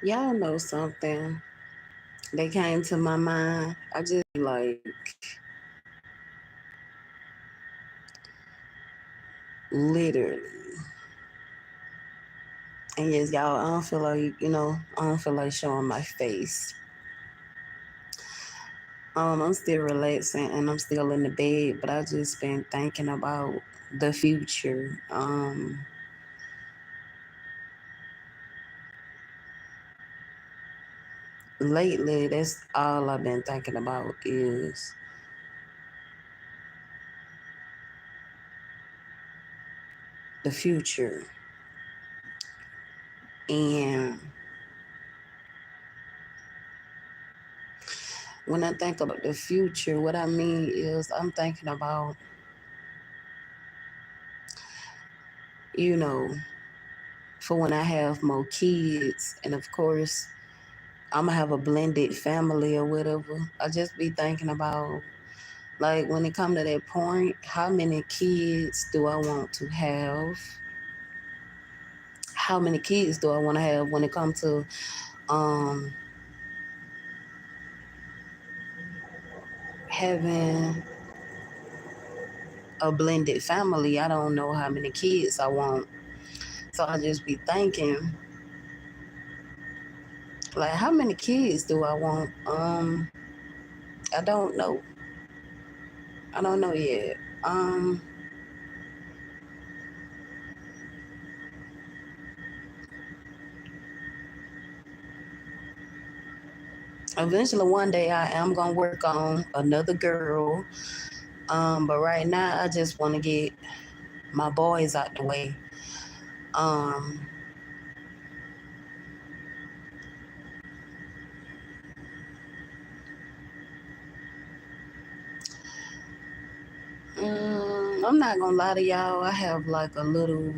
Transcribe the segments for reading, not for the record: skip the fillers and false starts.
Y'all know something that came to my mind. I just like literally. And yes, y'all, I don't feel like, I don't feel like showing my face. I'm still relaxing and I'm still in the bed, but I just been thinking about the future. Lately, that's all I've been thinking about is the future. And when I think about the future, what I mean is I'm thinking about, you know, for when I have more kids, and of course, I'm gonna have a blended family or whatever. I just be thinking about, like, when it come to that point, how many kids do I want to have? How many kids do I want to have when it comes to um having a blended family? I don't know how many kids I want. So I just be thinking, like, how many kids do I want? I don't know. I don't know yet. Um, Eventually one day I am gonna work on another girl. But right now I just want to get my boys out the way. Um, I'm not gonna lie to y'all. I have like a little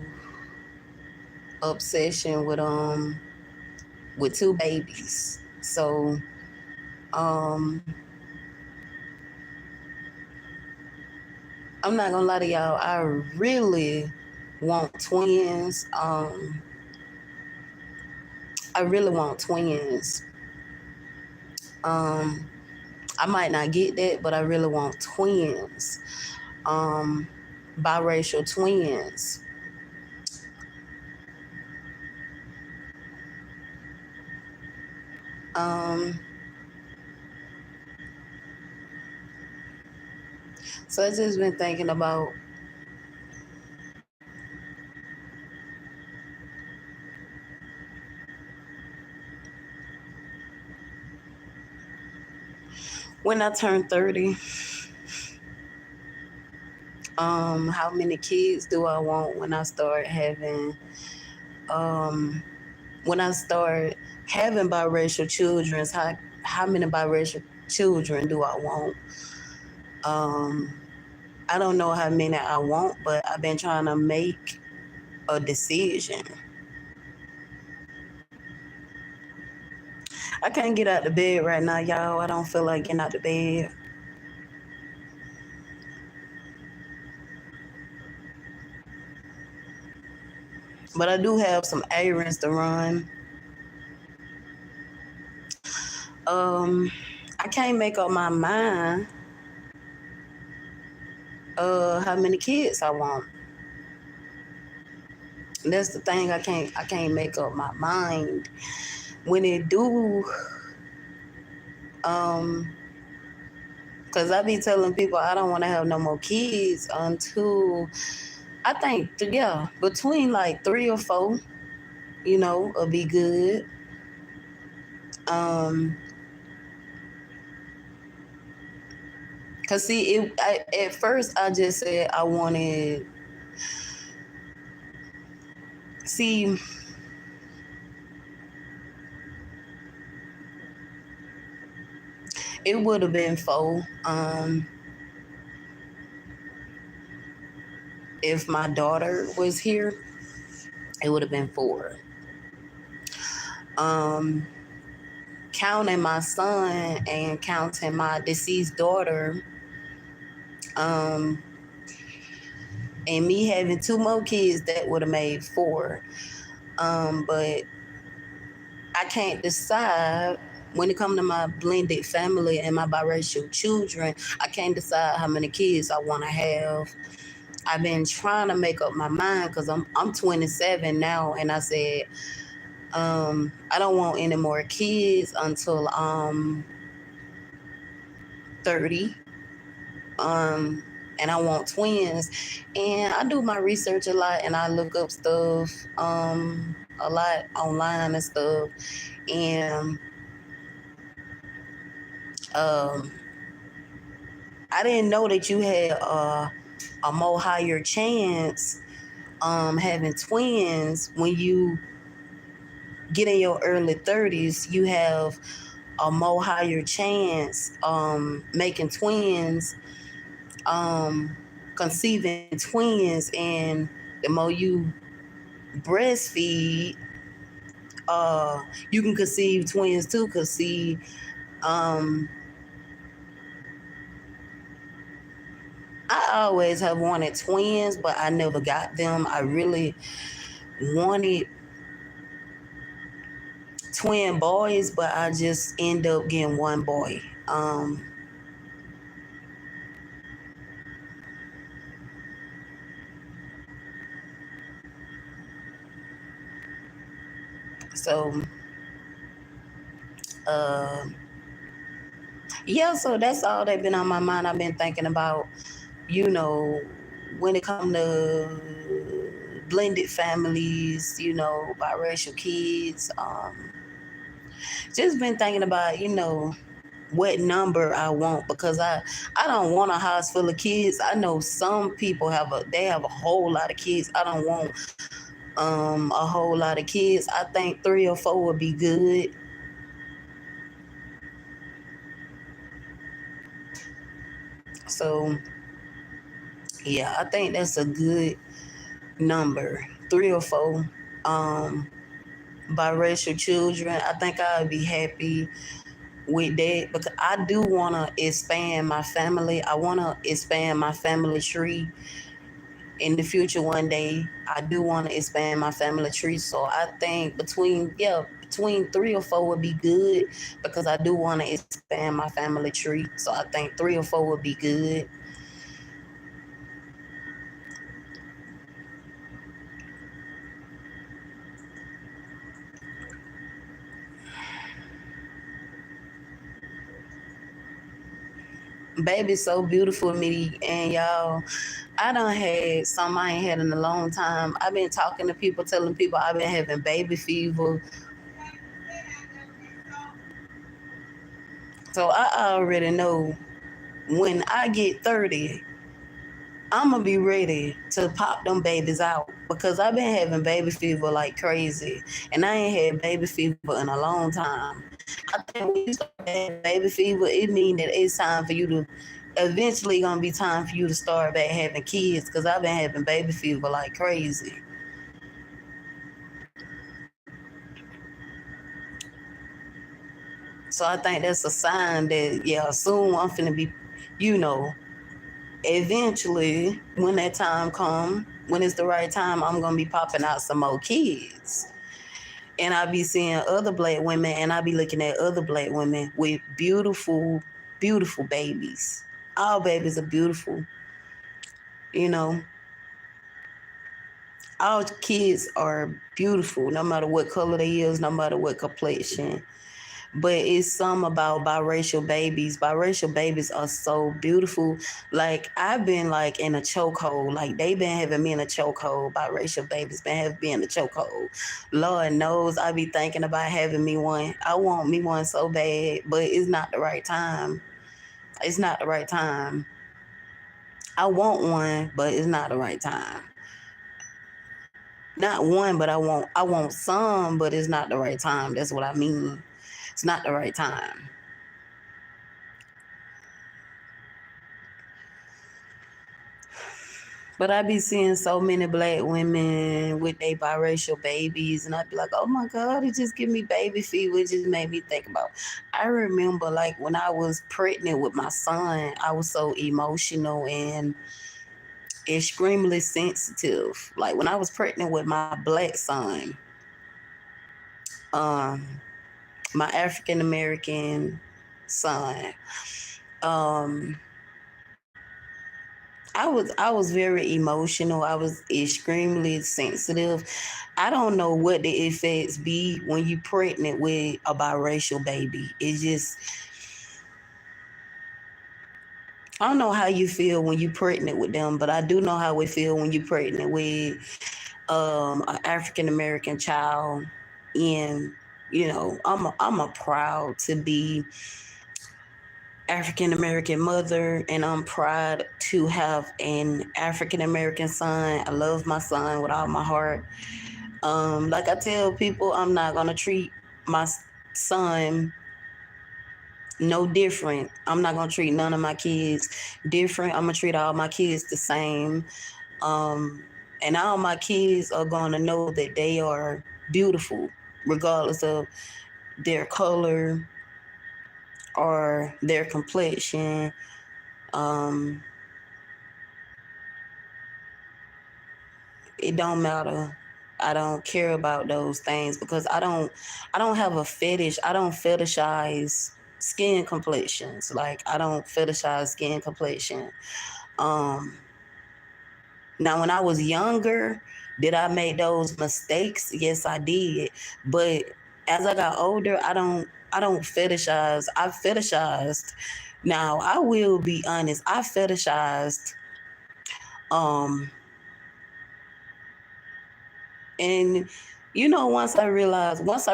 obsession with two babies. So um, I'm not gonna lie to y'all. I really want twins. I really want twins. Um, I might not get that, but I really want twins. Um, Biracial twins. Um, so I just been thinking about when I turn 30, how many kids do I want um when I start having biracial children, how many biracial children do I want? Um I don't know how many I want, but I've been trying to make a decision. I can't get out the bed right now, y'all. I don't feel like getting out the bed. But I do have some errands to run. Um, I can't make up my mind how many kids I want. That's the thing. I can't make up my mind. When it do, um, cause I be telling people I don't want to have no more kids until I think yeah, between like 3 or 4, will be good. Um, Cause see, at first I just said I wanted. See, it would have been 4. If my daughter was here, it would have been 4. Um, Counting my son and counting my deceased daughter, um, and me having 2 more kids, that would have made 4. But I can't decide when it comes to my blended family and my biracial children. I can't decide how many kids I want to have. I've been trying to make up my mind because I'm 27 now, and I said I don't want any more kids until 30. Um, and I want twins. And I do my research a lot, and I look up stuff a lot online and stuff. And um, I didn't know that you had a more higher chance having twins when you get in your early 30s. You have a more higher chance making twins, conceiving twins, and the more you breastfeed, you can conceive twins too. Cause see, um, I always have wanted twins, but I never got them. I really wanted twin boys, but I just end up getting one boy. So uh, yeah, so that's all that been on my mind. I've been thinking about, you know, when it come to blended families, biracial kids. Just been thinking about, what number I want, because I don't want a house full of kids. I know some people have a whole lot of kids. I don't want a whole lot of kids. I think 3 or 4 would be good. So yeah, I think that's a good number. 3 or 4 um biracial children. I think I'd be happy with that, because I do want to expand my family. I want to expand my family tree in the future one day. I do want to expand my family tree. So I think between 3 or 4 would be good, because I do want to expand my family tree. So I think 3 or 4 would be good. Baby's so beautiful to me, and y'all, I done had some I ain't had in a long time. I've been talking to people, telling people I've been having baby fever. So I already know when I get 30, I'm gonna be ready to pop them babies out, because I've been having baby fever like crazy, and I ain't had baby fever in a long time. I think when you start having baby fever, it means that it's time for you to eventually gonna be time for you to start back having kids, because I've been having baby fever like crazy. So I think that's a sign that, yeah, soon I'm finna be, you know, eventually when that time come, when it's the right time, I'm gonna be popping out some more kids. And I be seeing other black women, and I be looking at other black women with beautiful, beautiful babies. All babies are beautiful, you know. All kids are beautiful, no matter what color they is, no matter what complexion. But it's some about biracial babies. Biracial babies are so beautiful. Like, I've been like in a chokehold. Like, they been having me in a chokehold. Biracial babies been having me in a chokehold. Lord knows I be thinking about having me one. I want me one so bad, but it's not the right time. It's not the right time. I want one, but it's not the right time. Not one, but I want some, but it's not the right time. That's what I mean. It's not the right time. But I be seeing so many black women with their biracial babies, and I be like, oh my God, it just give me baby fever. It just made me think about. I remember, like, when I was pregnant with my son, I was so emotional and extremely sensitive. Like, when I was pregnant with my black son, um, my African American son. Um, I was very emotional. I was extremely sensitive. I don't know what the effects be when you pregnant with a biracial baby. It just I don't know how you feel when you pregnant with them, but I do know how we feel when you pregnant with an African American child. And I'm a proud to be African American mother, and I'm proud to have an African American son. I love my son with all my heart. Like I tell people, I'm not gonna treat my son no different. I'm not gonna treat none of my kids different. I'm gonna treat all my kids the same. Um, and all my kids are gonna know that they are beautiful, regardless of their color or their complexion. Um, it don't matter. I don't care about those things because I don't have a fetish. I don't fetishize skin complexions. Like I don't fetishize skin complexion. Um Now when I was younger, did I make those mistakes? Yes, I did. But as I got older, I don't fetishize. I fetishized. Now I will be honest, I fetishized um and once I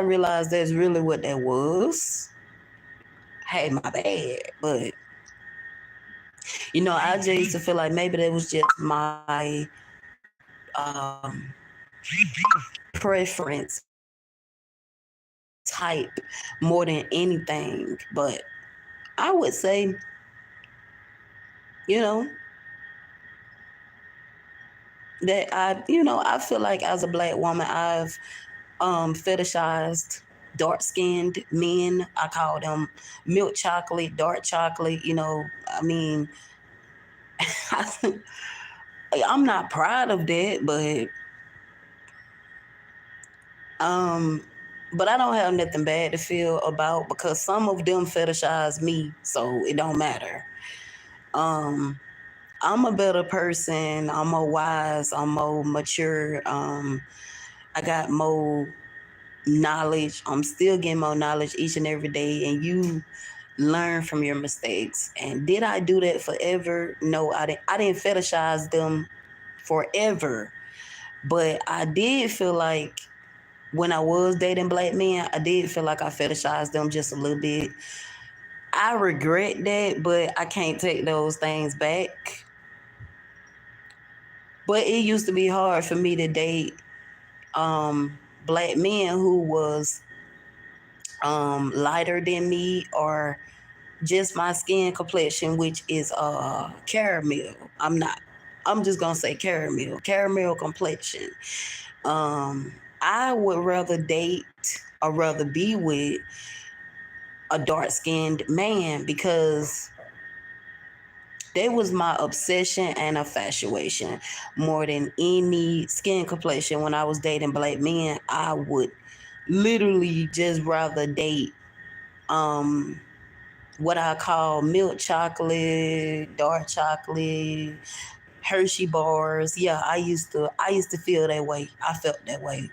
realized that's really what that was, hey, my bad. But I just used to feel like maybe that was just my preference type more than anything. But I would say, you know, that I feel like as a black woman, I've fetishized dark skinned men. I call them milk chocolate, dark chocolate. I mean, I'm not proud of that, um, but I don't have nothing bad to feel about because some of them fetishize me, so it don't matter. Um, I'm a better person. I'm more wise. I'm more mature. I got more knowledge. I'm still getting more knowledge each and every day, and you learn from your mistakes. And did I do that forever? No, I didn't. I didn't fetishize them forever, but I did feel like when I was dating black men, I did feel like I fetishized them just a little bit. I regret that, but I can't take those things back. But it used to be hard for me to date black men who was lighter than me or just my skin complexion, which is caramel. I'm just gonna say caramel complexion. I would rather date or rather be with a dark skinned man because that was my obsession and infatuation more than any skin complexion. When I was dating black men, I would literally just rather date um what I call milk chocolate, dark chocolate, Hershey bars. Yeah, I used to feel that way. I felt that way.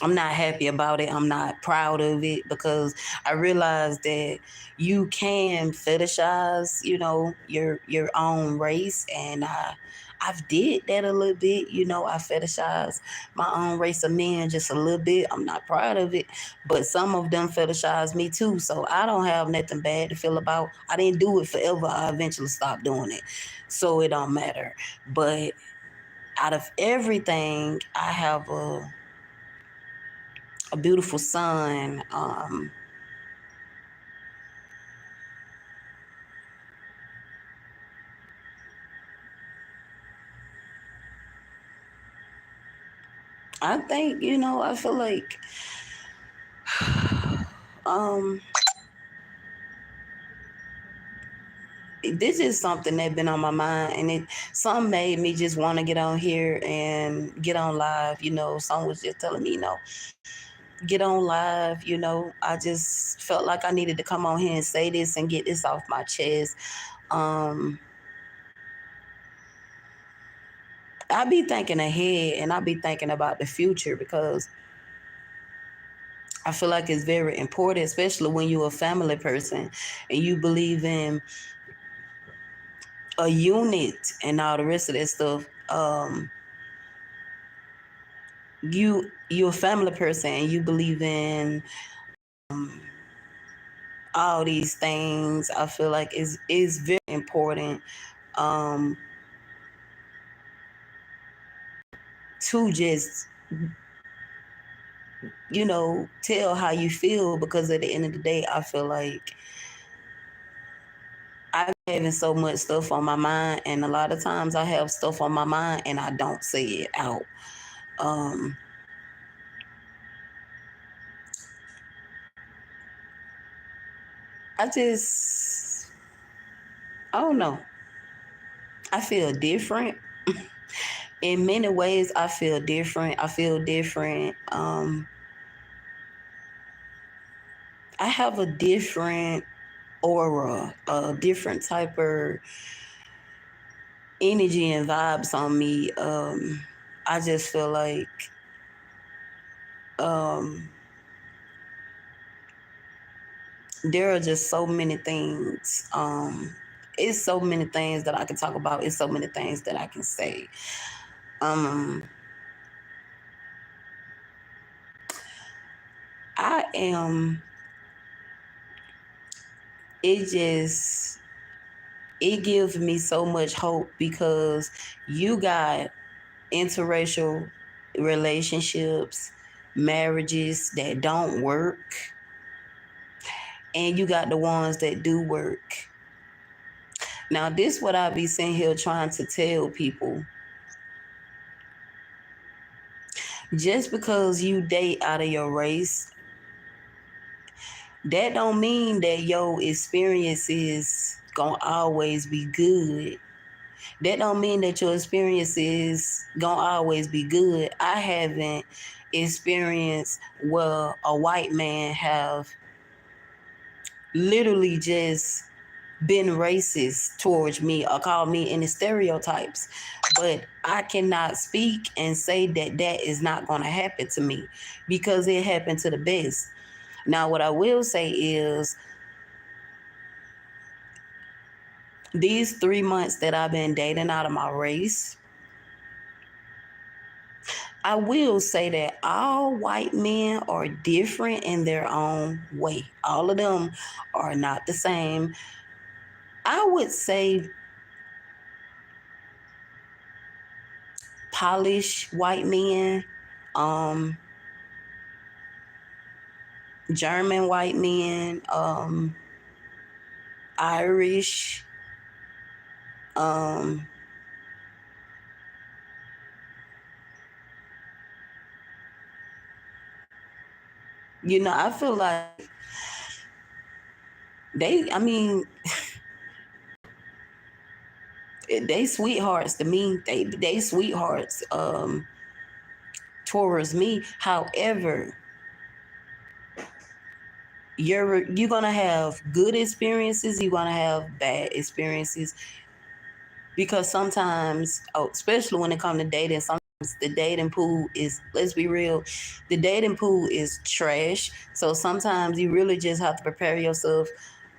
I'm not happy about it. I'm not proud of it because I realized that you can fetishize, your own race, and I've did that a little bit. I fetishize my own race of men just a little bit. I'm not proud of it, but some of them fetishize me too. So I don't have nothing bad to feel about. I didn't do it forever. I eventually stopped doing it, so it don't matter. But out of everything, I have a beautiful son. I think, I feel like um, this is something that been on my mind, and some made me just want to get on here and get on live. Some was just telling me, get on live. I just felt like I needed to come on here and say this and get this off my chest. um I be thinking ahead, and I be thinking about the future, because I feel like it's very important, especially when you're a family person and you believe in a unit and all the rest of that stuff. You're a family person and you believe in all these things. I feel like it's very important, um, to just tell how you feel, because at the end of the day, I feel like I'm having so much stuff on my mind, and a lot of times I have stuff on my mind and I don't say it out. Um, I just, I don't know. I feel different. In many ways, I feel different. I feel different. I have a different aura, a different type of energy and vibes on me. I just feel like um, there are just so many things. It's so many things that I can talk about. It's so many things that I can say. Um, I am. It just it gives me so much hope, because you got interracial relationships, marriages that don't work, and you got the ones that do work. Now, this what I be sitting here trying to tell people. Just because you date out of your race, that don't mean that your experience is gonna always be good. That don't mean that your experience is gonna always be good. I haven't experienced where a white man have literally just been racist towards me or called me any stereotypes. But I cannot speak and say that that is not going to happen to me, because it happened to the best. Now, what I will say is, these 3 months that I've been dating out of my race, I will say that all white men are different in their own way. All of them are not the same. I would say polished white men, um, German white men, Irish, um, I feel like I mean, they sweethearts to me. They sweethearts towards me. However, you're gonna have good experiences. You're gonna have bad experiences, because sometimes, especially when it comes to dating, sometimes the dating pool is, let's be real, the dating pool is trash. So sometimes you really just have to prepare yourself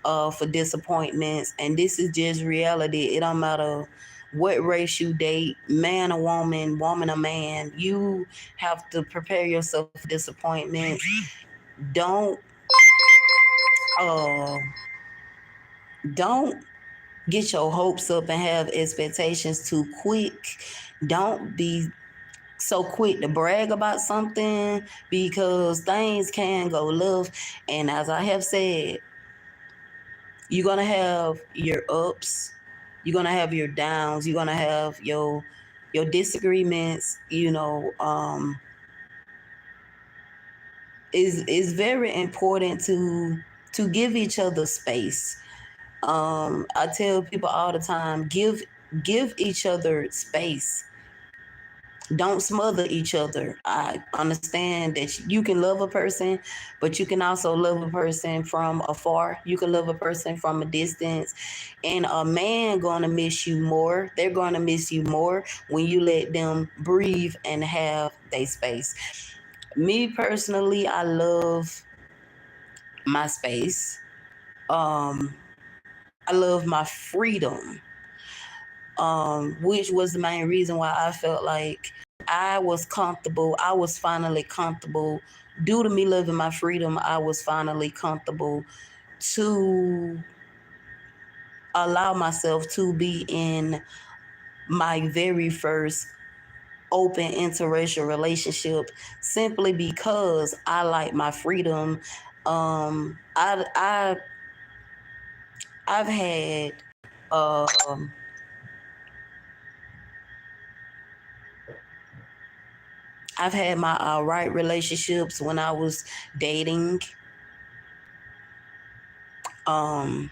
for disappointments. And this is just reality. It don't matter what race you date, man or woman, woman or man, you have to prepare yourself for disappointment. Don't uh don't get your hopes up and have expectations too quick. Don't be so quick to brag about something, because things can go left. And as I have said, you're gonna have your ups, you're gonna have your downs, you're gonna have your disagreements. Is very important to give each other space. I tell people all the time, give each other space. Don't smother each other. I understand that you can love a person, but you can also love a person from afar. You can love a person from a distance. And a man gonna miss you more. They're gonna miss you more when you let them breathe and have their space. Me personally, I love my space. Um, I love my freedom, which was the main reason why I felt like I was comfortable. I was finally comfortable. Due to me living my freedom, I was finally comfortable to allow myself to be in my very first open interracial relationship simply because I like my freedom. I've had um I've had my right relationships when I was dating. Um,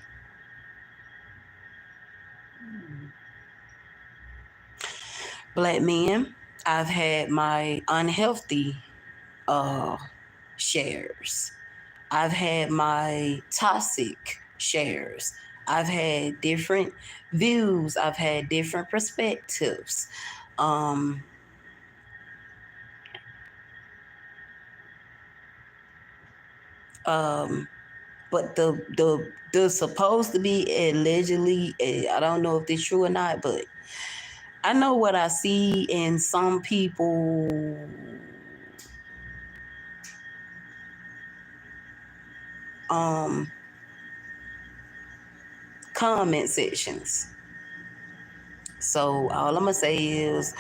Black men. I've had my unhealthy uh, shares. I've had my toxic shares. I've had different views. I've had different perspectives. Um, um, but the supposed to be allegedly, I don't know if it's true or not, but I know what I see in some people um comment sections. So all I'm gonna say is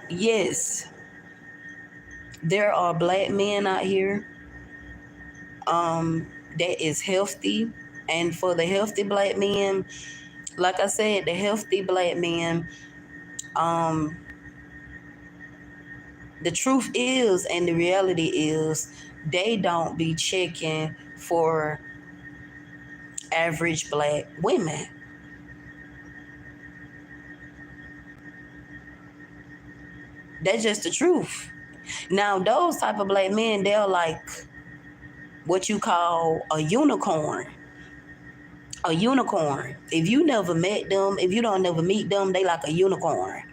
yes, there are black men out here that is healthy. And for the healthy black men, like I said, the healthy black men, um, the truth is and the reality is they don't be checking for average black women. That's just the truth. Now, those type of black men, they're like what you call a unicorn. A unicorn. If you never met them, if you don't never meet them, they like a unicorn.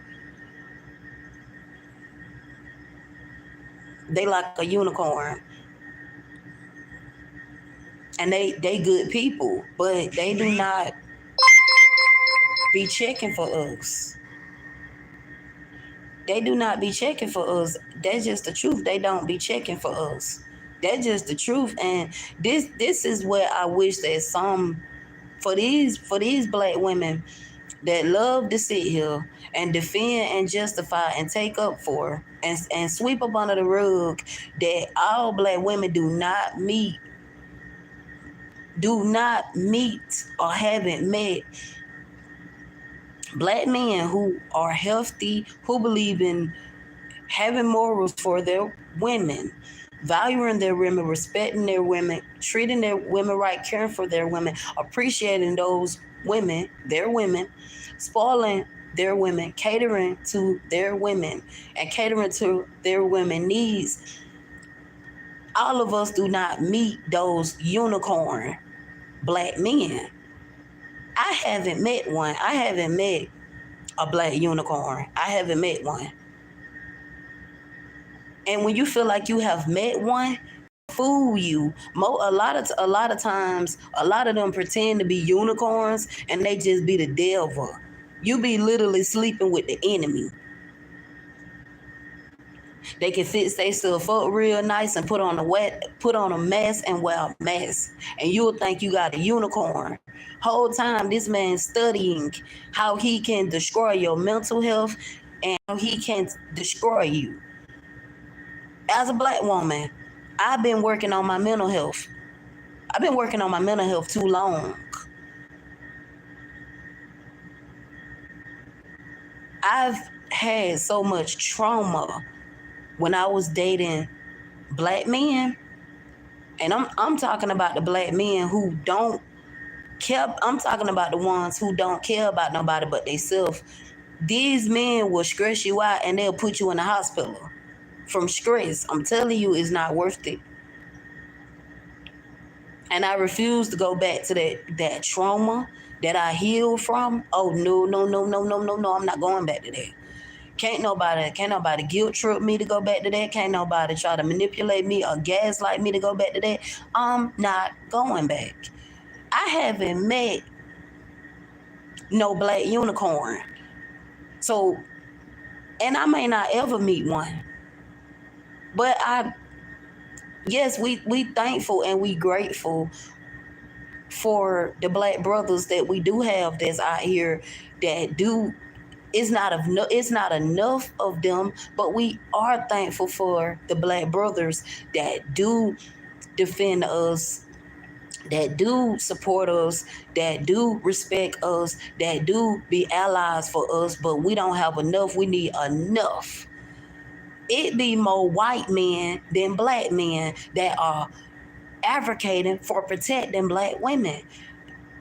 They like a unicorn. And they good people, but they do not be checking for us. They do not be checking for us. That's just the truth. They don't be checking for us. That's just the truth. And this is where I wish that some for these black women that love to sit here and defend and justify and take up for and sweep up under the rug that all black women do not meet or haven't met black men who are healthy, who believe in having morals for their women, valuing their women, respecting their women, treating their women right, caring for their women, appreciating those women, their women, spoiling their women, catering to their women, and catering to their women needs. All of us do not meet those unicorn black men. I haven't met one. I haven't met a black unicorn. I haven't met one. And when you feel like you have met one, fool you. A lot of times, a lot of them pretend to be unicorns, and they just be the devil. You be literally sleeping with the enemy. They can fix themselves up real nice and put on a mask and wear a mask, and you'll think you got a unicorn. Whole time this man studying how he can destroy your mental health and how he can destroy you. As a black woman, I've been working on my mental health. I've been working on my mental health too long. I've had so much trauma when I was dating black men, and I'm talking about the black men who don't care. I'm talking about the ones who don't care about nobody but themselves. These men will stress you out and they'll put you in the hospital from stress. I'm telling you, it's not worth it. And I refuse to go back to that trauma that I healed from. Oh no, no, no, no, no, no, no. I'm not going back to that. Can't nobody guilt trip me to go back to that. Can't nobody try to manipulate me or gaslight me to go back to that. I'm not going back. I haven't met no black unicorn. So, and I may not ever meet one. But yes, we thankful and we grateful for the black brothers that we do have that's out here that do. It's not enough of them, but we are thankful for the black brothers that do defend us, that do support us, that do respect us, that do be allies for us, but we don't have enough. We need enough. It be more white men than black men that are advocating for protecting black women.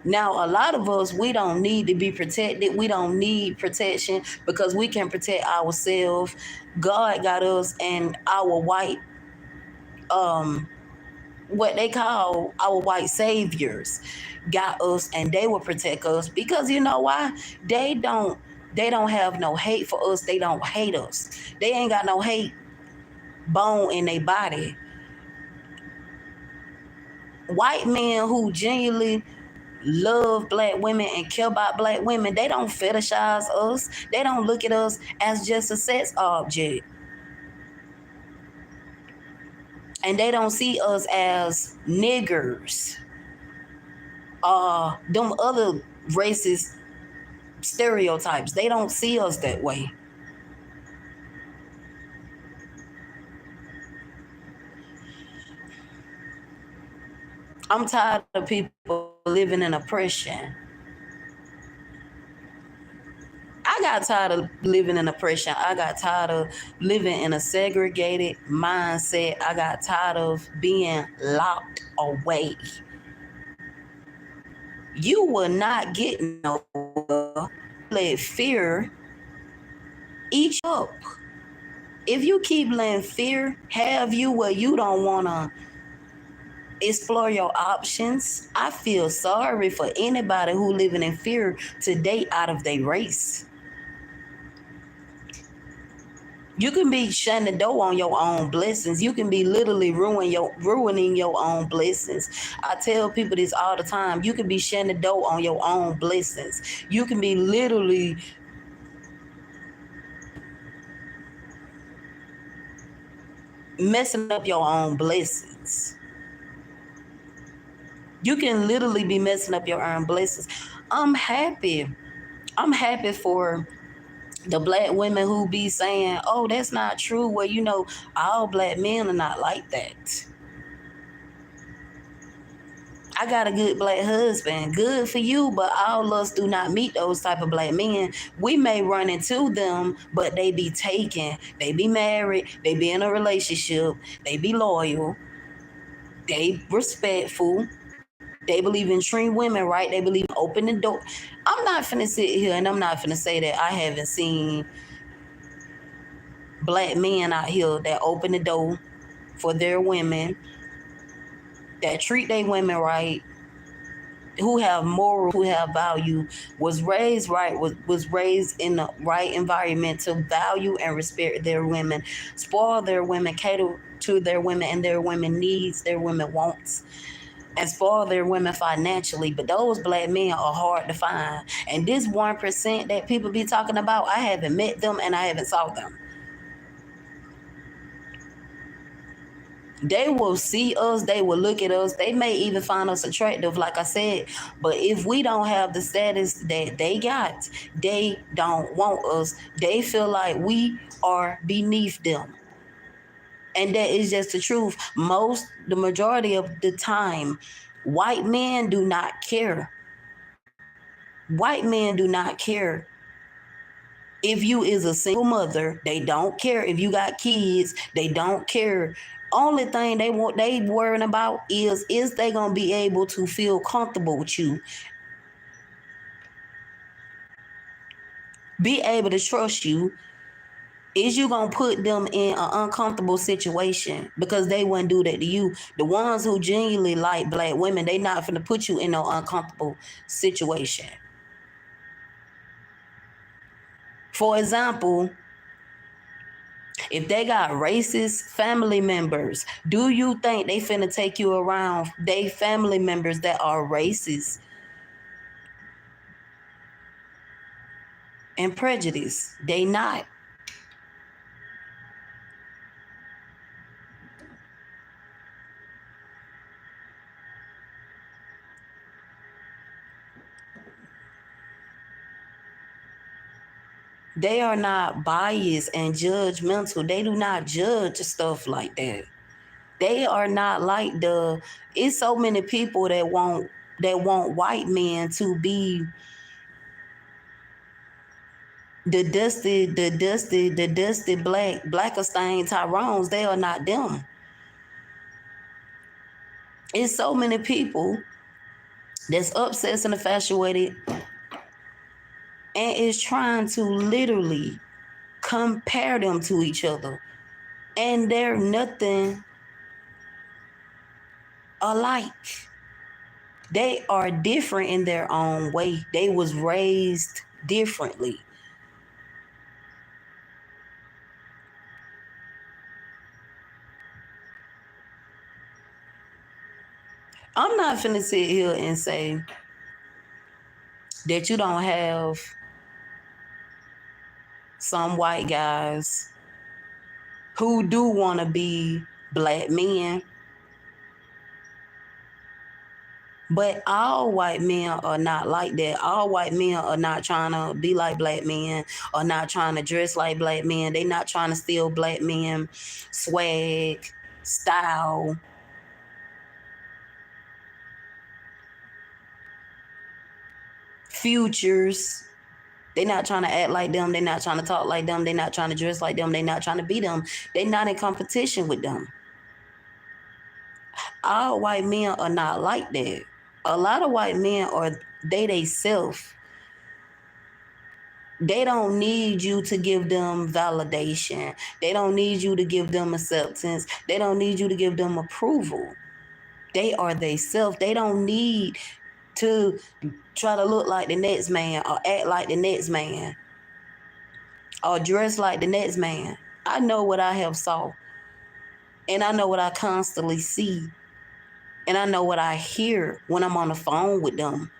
Now, a lot of us, we don't need to be protected. We don't need protection because we can protect ourselves. God got us, and our white, what they call our white saviors got us, and they will protect us because you know why? They don't have no hate for us. They don't hate us. They ain't got no hate bone in their body. White men who genuinely love black women and care about black women, they don't fetishize us. They don't look at us as just a sex object. And they don't see us as niggers. Them other racist stereotypes. They don't see us that way. I'm tired of people living in oppression. I got tired of living in oppression. I got tired of living in a segregated mindset. I got tired of being locked away. You will not get nowhere. Let fear eat you up. If you keep letting fear have you where you don't want to explore your options, I feel sorry for anybody who living in fear to date out of their race. You can be shutting the door on your own blessings. You can be literally ruining your own blessings. I tell people this all the time. You can be shutting the door on your own blessings. You can be literally messing up your own blessings. You can literally be messing up your own blessings. I'm happy. I'm happy for the black women who be saying, oh, that's not true. Well, all black men are not like that. I got a good black husband. Good for you, but all of us do not meet those type of black men. We may run into them, but they be taken. They be married. They be in a relationship. They be loyal. They respectful. They believe in treating women right. They believe in opening the door. I'm not finna sit here and I'm not finna say that I haven't seen black men out here that open the door for their women, that treat their women right, who have moral, who have value, was raised right, was raised in the right environment to value and respect their women, spoil their women, cater to their women and their women needs, their women wants, and spoil their women financially. But those black men are hard to find. And this 1% that people be talking about, I haven't met them and I haven't saw them. They will see us, they will look at us, they may even find us attractive, like I said. But if we don't have the status that they got, they don't want us. They feel like we are beneath them. And that is just the truth. The majority of the time, white men do not care. White men do not care if you is a single mother. They don't care if you got kids. They don't care. Only thing they worrying about is they gonna be able to feel comfortable with you. be able to trust you, is you gonna put them in an uncomfortable situation because they wouldn't do that to you. The ones who genuinely like black women, they not finna put you in no uncomfortable situation. For example, if they got racist family members, do you think they finna take you around they family members that are racist and prejudiced? They not. They are not biased and judgmental. They do not judge stuff like that. They are not like it's so many people that want white men to be the dusty Blackestein Tyrones. They are not them. It's so many people that's obsessed and infatuated and is trying to literally compare them to each other. And they're nothing alike. They are different in their own way. They was raised differently. I'm not finna sit here and say that you don't have some white guys who do want to be black men, but all white men are not like that. All white men are not trying to be like black men, or not trying to dress like black men. They not trying to steal black men swag, style. Futures. They not trying to act like them. They not trying to talk like them. They not trying to dress like them. They not trying to be them. They not in competition with them. All white men are not like that. A lot of white men are they self. They don't need you to give them validation. They don't need you to give them acceptance. They don't need you to give them approval. They are they self. They don't need to try to look like the next man or act like the next man or dress like the next man. I know what I have saw, and I know what I constantly see, and I know what I hear when I'm on the phone with them.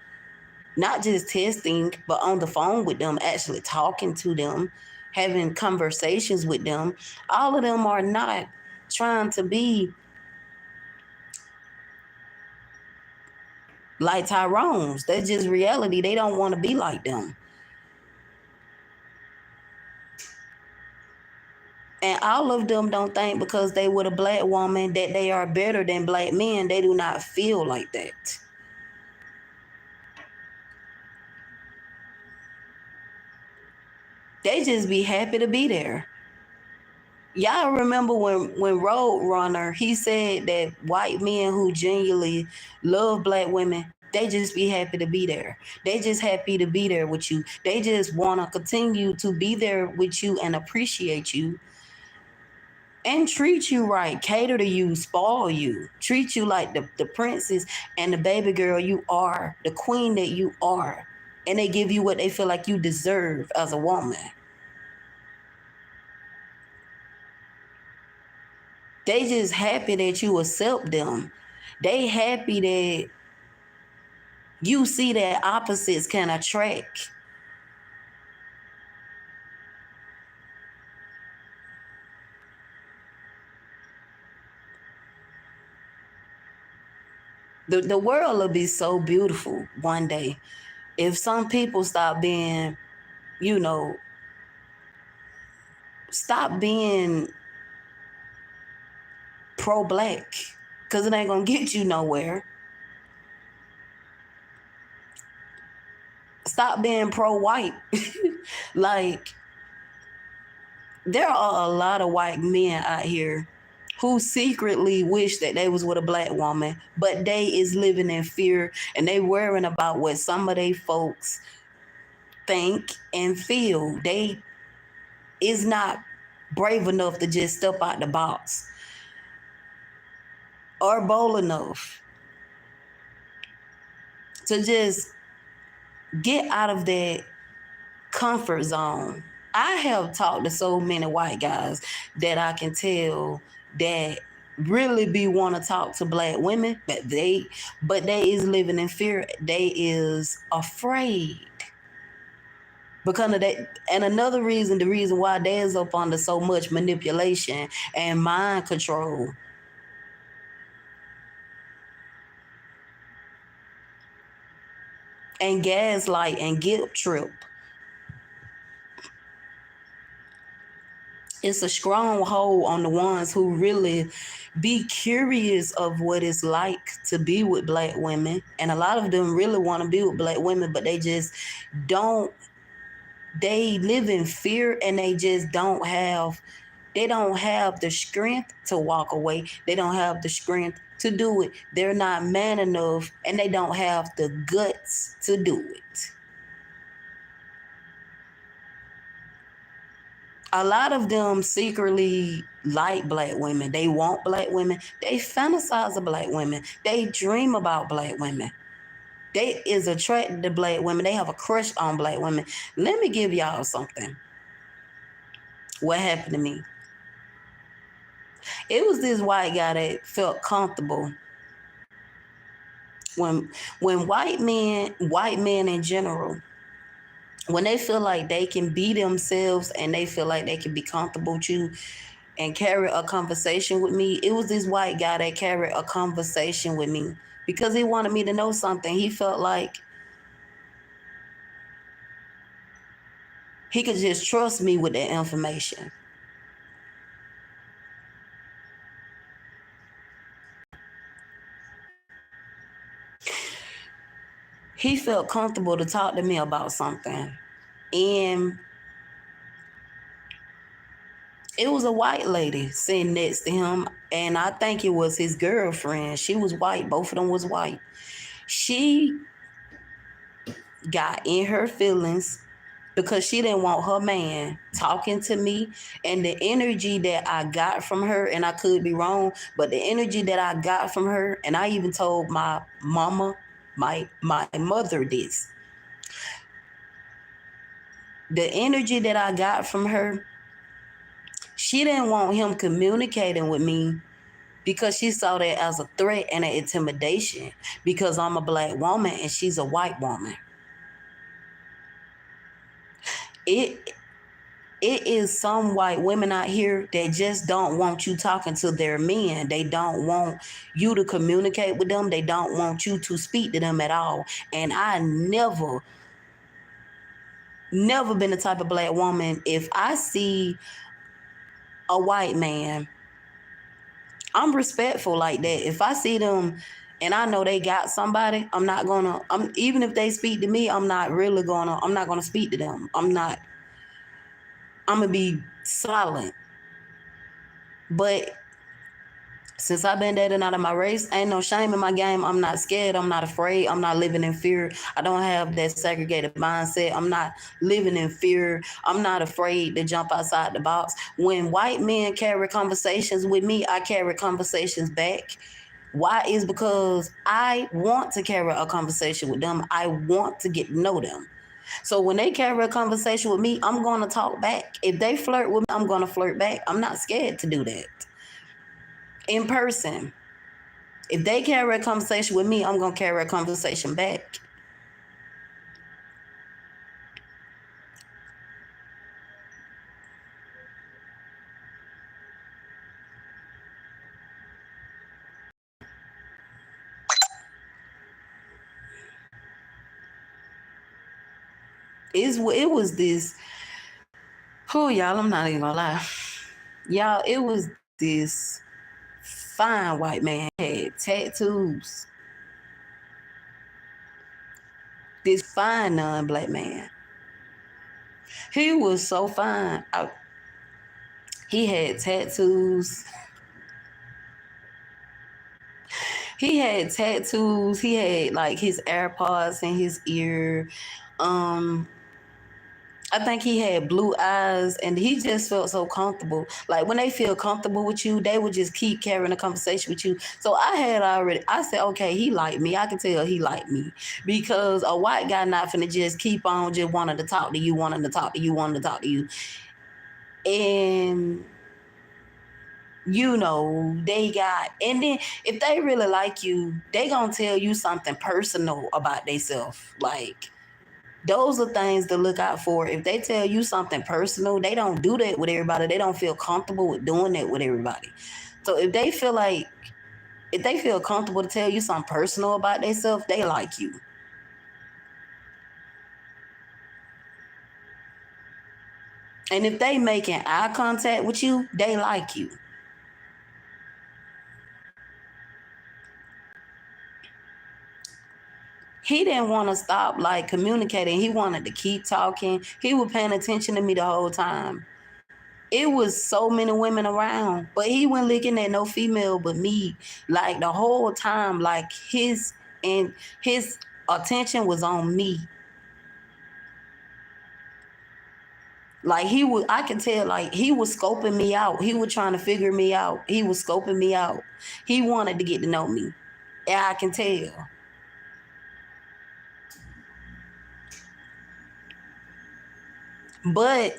Not just testing, but on the phone with them, actually talking to them, having conversations with them. All of them are not trying to be like Tyrone's. That's just reality. They don't want to be like them. And all of them don't think because they with a black woman that they are better than black men. They do not feel like that. They just be happy to be there. Y'all remember when Roadrunner, he said that white men who genuinely love black women, they just be happy to be there. They just happy to be there with you. They just want to continue to be there with you and appreciate you and treat you right, cater to you, spoil you, treat you like the princess and the baby girl you are, the queen that you are. And they give you what they feel like you deserve as a woman. They just happy that you accept them. They happy that you see that opposites can attract. The world will be so beautiful one day if some people stop being, you know, stop being pro-black, because it ain't gonna get you nowhere. Stop being pro-white. Like, there are a lot of white men out here who secretly wish that they was with a black woman, but they is living in fear and they worrying about what some of they folks think and feel. They is not brave enough to just step out the box or bold enough to just get out of that comfort zone. I have talked to so many white guys that I can tell that really be want to talk to black women, but they is living in fear. They is afraid because of that. And another reason, the reason why they is up under so much manipulation and mind control. And gaslight and guilt trip. It's a stronghold on the ones who really be curious of what it's like to be with black women. And a lot of them really want to be with black women, but they just don't. They live in fear and they just they don't have the strength to walk away. They don't have the strength to do it. They're not man enough and they don't have the guts to do it. A lot of them secretly like black women. They want black women. They fantasize of black women. They dream about black women. They is attracted to black women. They have a crush on black women. Let me give y'all something. What happened to me? It was this white guy that felt comfortable when white men in general, when they feel like they can be themselves and they feel like they can be comfortable with you and carry a conversation with me. It was this white guy that carried a conversation with me because he wanted me to know something. He felt like he could just trust me with that information. He felt comfortable to talk to me about something. And it was a white lady sitting next to him. And I think it was his girlfriend. She was white. Both of them was white. She got in her feelings because she didn't want her man talking to me. And the energy that I got from her, and I could be wrong, but the energy that I got from her, and I even told my mama, my mother this. The energy that I got from her, she didn't want him communicating with me because she saw that as a threat and an intimidation because I'm a black woman and she's a white woman. It is some white women out here that just don't want you talking to their men. They don't want you to communicate with them. They don't want you to speak to them at all. And I never been the type of black woman. If I see a white man, I'm respectful like that. If I see them and I know they got somebody, even if they speak to me, I'm not gonna speak to them. I'm gonna be silent. But since I've been dating out of my race, ain't no shame in my game. I'm not scared. I'm not afraid. I'm not living in fear. I don't have that segregated mindset. I'm not living in fear. I'm not afraid to jump outside the box. When white men carry conversations with me, I carry conversations back. Why? Is because I want to carry a conversation with them. I want to get to know them. So when they carry a conversation with me, I'm going to talk back. If they flirt with me, I'm going to flirt back. I'm not scared to do that. In person. If they carry a conversation with me, I'm going to carry a conversation back. It was this, oh, y'all, I'm not even going to lie. Y'all, it was this fine white man, had tattoos. This fine non-black man. He was so fine. He had tattoos. He had tattoos. He had like his AirPods in his ear. I think he had blue eyes and he just felt so comfortable. Like when they feel comfortable with you, they would just keep carrying a conversation with you. So I said, okay, he liked me. I can tell he liked me. Because a white guy not finna just keep on just wanting to talk to you, wanting to talk to you, wanting to talk to you. And and then if they really like you, they gonna tell you something personal about themselves. Like those are things to look out for. If they tell you something personal, they don't do that with everybody. They don't feel comfortable with doing that with everybody. So if they feel comfortable to tell you something personal about themselves, they like you. And if they making eye contact with you, they like you. He didn't want to stop like communicating. He wanted to keep talking. He was paying attention to me the whole time. It was so many women around, but he wasn't looking at no female but me. Like the whole time, like his attention was on me. Like I can tell, like he was scoping me out. He was trying to figure me out. He was scoping me out. He wanted to get to know me. And I can tell. But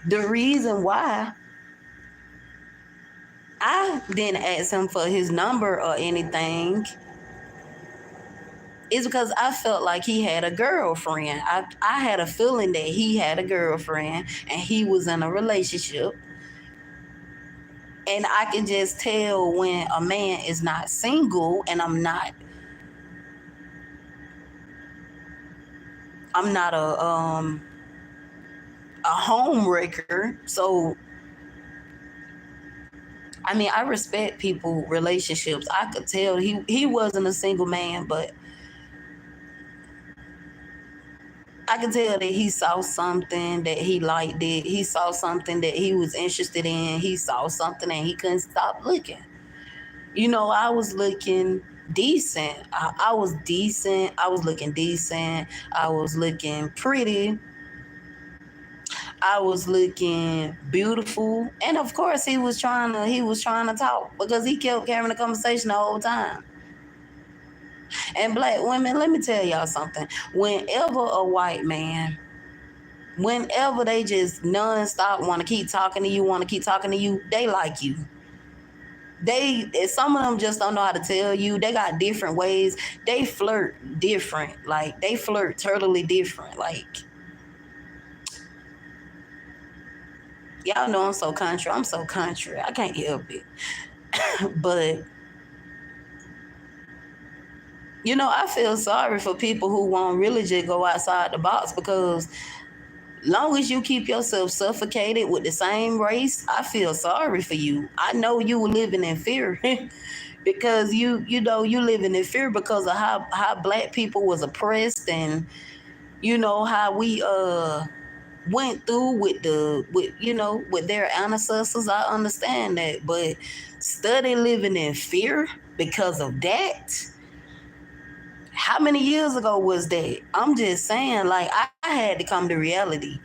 the reason why I didn't ask him for his number or anything is because I felt like he had a girlfriend. I had a feeling that he had a girlfriend and he was in a relationship. And I can just tell when a man is not single and I'm not a home wrecker. So I mean I respect people relationships. I could tell he wasn't a single man, but I could tell that he saw something that he liked it. He saw something that he was interested in. He saw something and he couldn't stop looking. I was looking decent. I was decent. I was looking decent. I was looking pretty. I was looking beautiful. And of course he was trying to talk because he kept carrying the conversation the whole time. And black women, let me tell y'all something. Whenever they just nonstop want to keep talking to you, they like you. Some of them just don't know how to tell you. They got different ways. They flirt different. Like they flirt totally different. Like y'all know I'm so country. I'm so country. I can't help it. But I feel sorry for people who won't really just go outside the box because long as you keep yourself suffocated with the same race, I feel sorry for you. I know you were living in fear because you living in fear because of how black people was oppressed and how we went through with their ancestors. I understand that, but study living in fear because of that. How many years ago was that? I'm just saying, like I had to come to reality.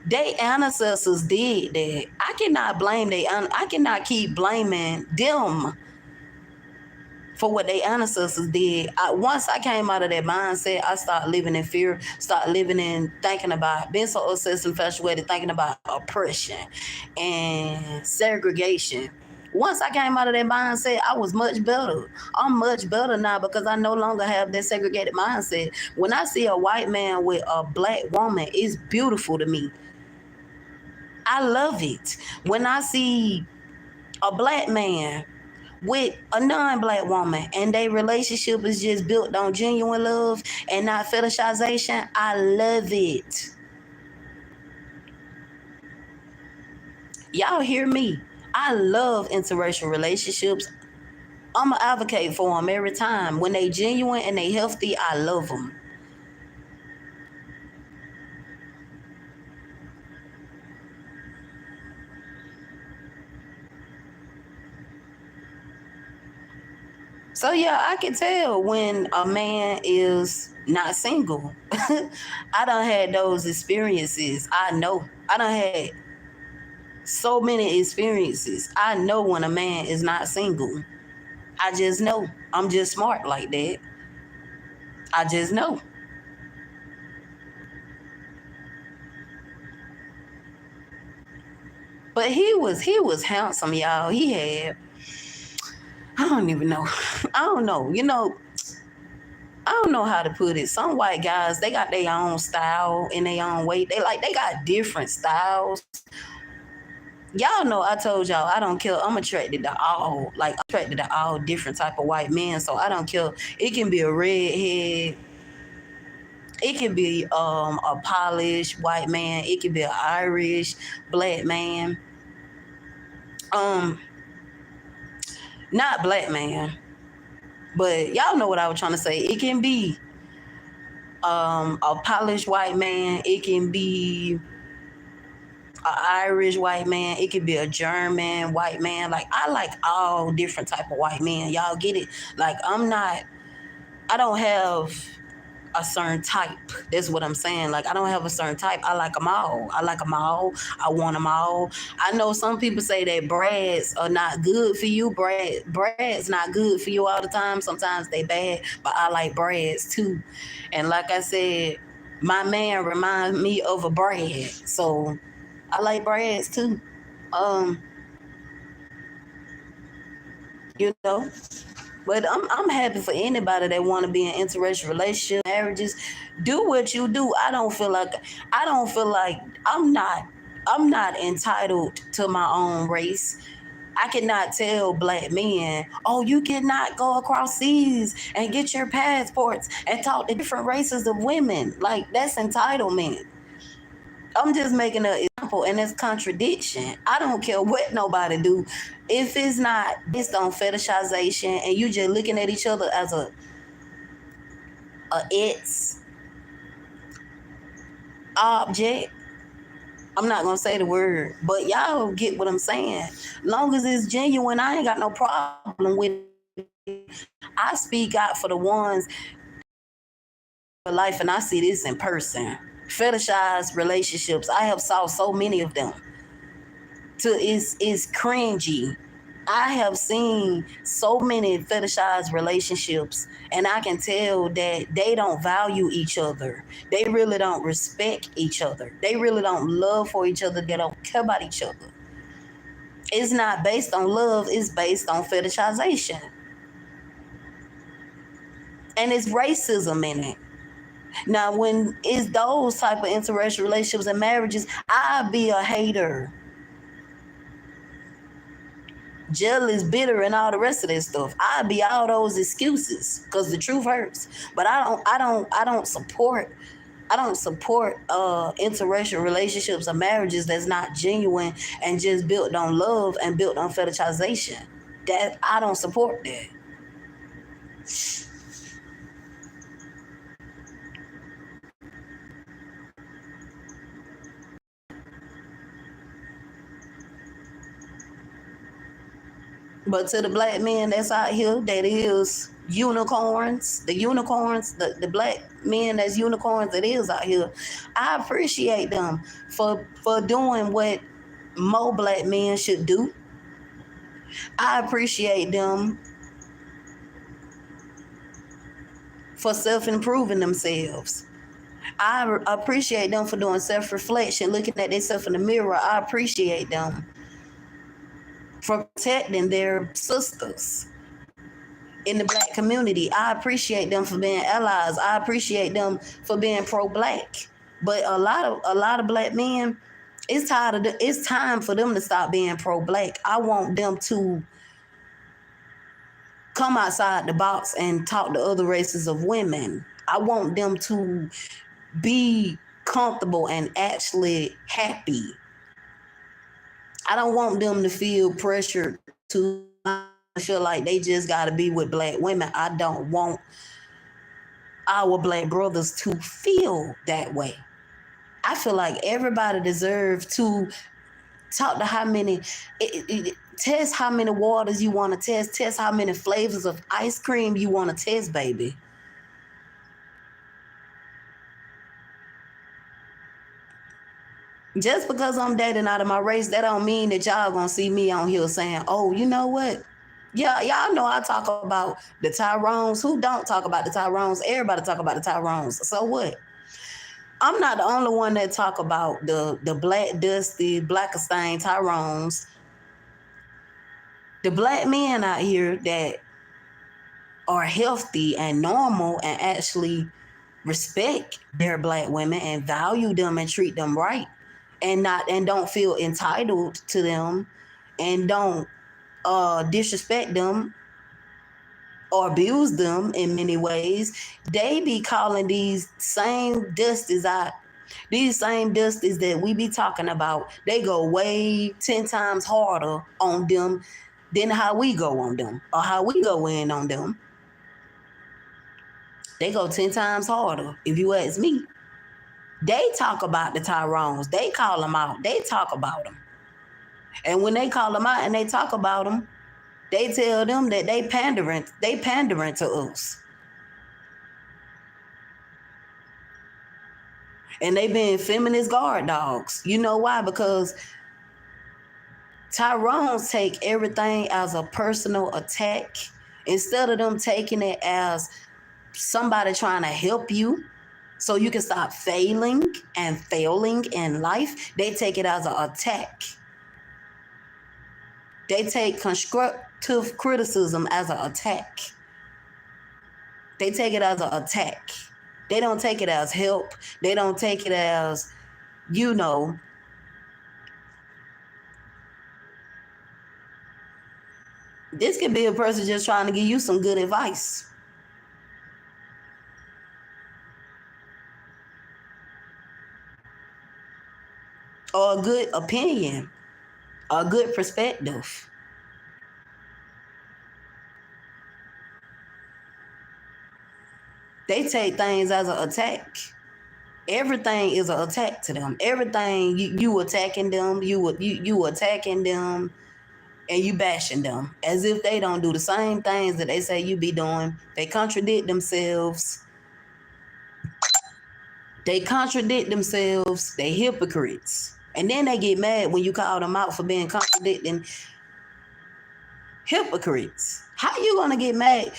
They ancestors did that. I cannot blame I cannot keep blaming them for what their ancestors did. Once I came out of that mindset, I started living in fear, started living in thinking about being so obsessed and infatuated, thinking about oppression and segregation. Once I came out of that mindset, I was much better. I'm much better now because I no longer have that segregated mindset. When I see a white man with a black woman, it's beautiful to me. I love it. When I see a black man with a non-black woman and their relationship is just built on genuine love and not fetishization, I love it. Y'all hear me? I love interracial relationships. I'm an advocate for them every time. When they genuine and they healthy, I love them. So yeah, I can tell when a man is not single. I done had those experiences. I know. I done had so many experiences. I know when a man is not single. I just know. I'm just smart like that. I just know. But he was handsome, y'all. He had, I don't even know. I don't know. I don't know how to put it. Some white guys, they got their own style in their own way. They got different styles. Y'all know I told y'all I don't care. I'm attracted to all, like I'm attracted to all different type of white men. So I don't care. It can be a redhead. It can be a polished white man. It can be an Irish black man. Um, not black man, but y'all know what I was trying to say. It can be a polished white man. It can be an Irish white man. It could be a German white man. Like I like all different type of white men. Y'all get it? Like I don't have a certain type. That's what I'm saying. Like I don't have a certain type. I like them all. I like them all. I want them all. I know some people say that brads are not good for you. Brads not good for you all the time. Sometimes they bad, but I like brads too. And like I said, my man reminds me of a brad. So I like brads too. Um, you know, but I'm happy for anybody that want to be in interracial relationship, marriages. Do what you do. I don't feel like I'm not entitled to my own race. I cannot tell black men, oh, you cannot go across seas and get your passports and talk to different races of women. Like that's entitlement. I'm just making an example, and it's contradiction. I don't care what nobody do. If it's not based on fetishization and you just looking at each other as a it's object, I'm not gonna say the word, but y'all get what I'm saying. Long as it's genuine, I ain't got no problem with it. I speak out for the ones in life, and I see this in person. Fetishized relationships. I have saw so many of them. Is cringy. I have seen so many fetishized relationships, and I can tell that they don't value each other. They really don't respect each other. They really don't love for each other. They don't care about each other. It's not based on love, it's based on fetishization. And it's racism in it. Now, when it's those type of interracial relationships and marriages, I'll be a hater, jealous, bitter, and all the rest of that stuff. I'd be all those excuses because the truth hurts. But I don't support interracial relationships or marriages that's not genuine and just built on love and built on fetishization. That I don't support that. But to the black men that's out here, that is unicorns, the black men that's unicorns that is out here, I appreciate them for doing what more black men should do. I appreciate them for self-improving themselves. I appreciate them for doing self-reflection, looking at themselves in the mirror. I appreciate them for protecting their sisters in the black community. I appreciate them for being allies. I appreciate them for being pro-black. But a lot of black men, it's time for them to stop being pro-black. I want them to come outside the box and talk to other races of women. I want them to be comfortable and actually happy. I don't want them to feel pressured to feel like they just got to be with black women. I don't want our black brothers to feel that way. I feel like everybody deserves to talk to Test how many waters you want to test. Test how many flavors of ice cream you want to test, baby. Just because I'm dating out of my race, that don't mean that y'all gonna see me on here saying, oh, you know what? Yeah, y'all know I talk about the Tyrones. Who don't talk about the Tyrones? Everybody talk about the Tyrones. So what? I'm not the only one that talk about the black dusty, Blackenstein Tyrones. The black men out here that are healthy and normal and actually respect their black women and value them and treat them right and don't feel entitled to them and don't disrespect them or abuse them in many ways, they be calling these same dusties out. These same dusties that we be talking about, they go way 10 times harder on them than how we go on them or how we go in on them. They go 10 times harder, if you ask me. They talk about the Tyrones. They call them out. They talk about them. And when they call them out and they talk about them, they tell them that they pandering to us. And they been feminist guard dogs. You know why? Because Tyrones take everything as a personal attack instead of them taking it as somebody trying to help you so you can stop failing in life. They take it as an attack. They take constructive criticism as an attack. They take it as an attack. They don't take it as help. They don't take it as, you know, this could be a person just trying to give you some good advice. Or a good opinion, a good perspective. They take things as an attack. Everything is an attack to them. Everything you attacking them, you attacking them, and you bashing them as if they don't do the same things that they say you be doing. They contradict themselves. They hypocrites. And then they get mad when you call them out for being contradicting hypocrites. How you gonna get mad?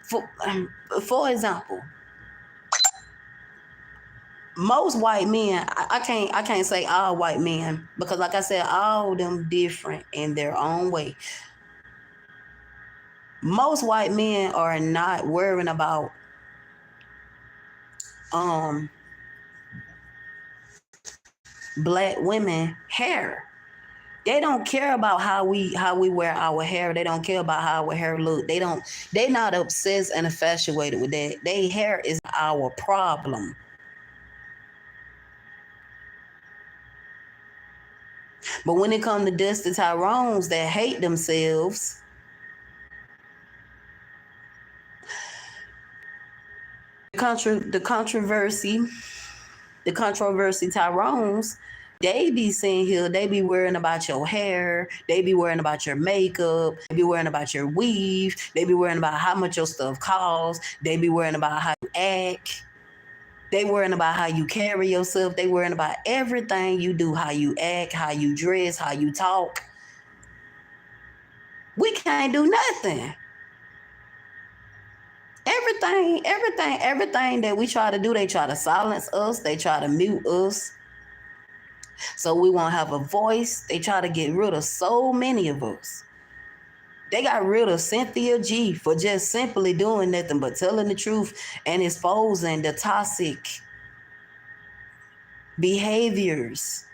For example, most white men, I can't say all white men, because like I said, all of them different in their own way. Most white men are not worrying about black women hair. They don't care about how we wear our hair. They don't care about how our hair look. They're not obsessed and infatuated with that. Their hair is our problem. But when it comes to Dusty Tyrones that hate themselves, the controversy Tyrones, they be sitting here, they be worrying about your hair, they be worrying about your makeup, they be worrying about your weave, they be worrying about how much your stuff costs, they be worrying about how you act, they worrying about how you carry yourself, they worrying about everything you do, how you act, how you dress, how you talk. We can't do nothing. Everything that we try to do, they try to silence us, they try to mute us, so we won't have a voice. They try to get rid of so many of us. They got rid of Cynthia G for just simply doing nothing but telling the truth and exposing the toxic behaviors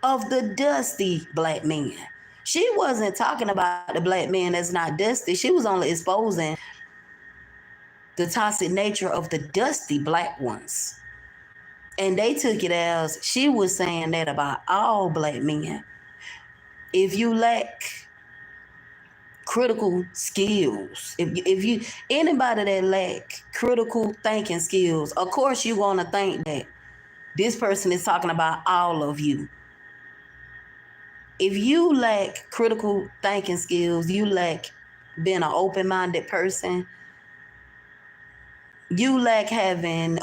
of the dusty black men. She wasn't talking about the black man that's not dusty. She was only exposing the toxic nature of the dusty black ones. And they took it as she was saying that about all black men. If you lack critical skills, if you anybody that lack critical thinking skills, of course you're going to think that this person is talking about all of you. if you lack critical thinking skills, you lack being an open-minded person, you lack having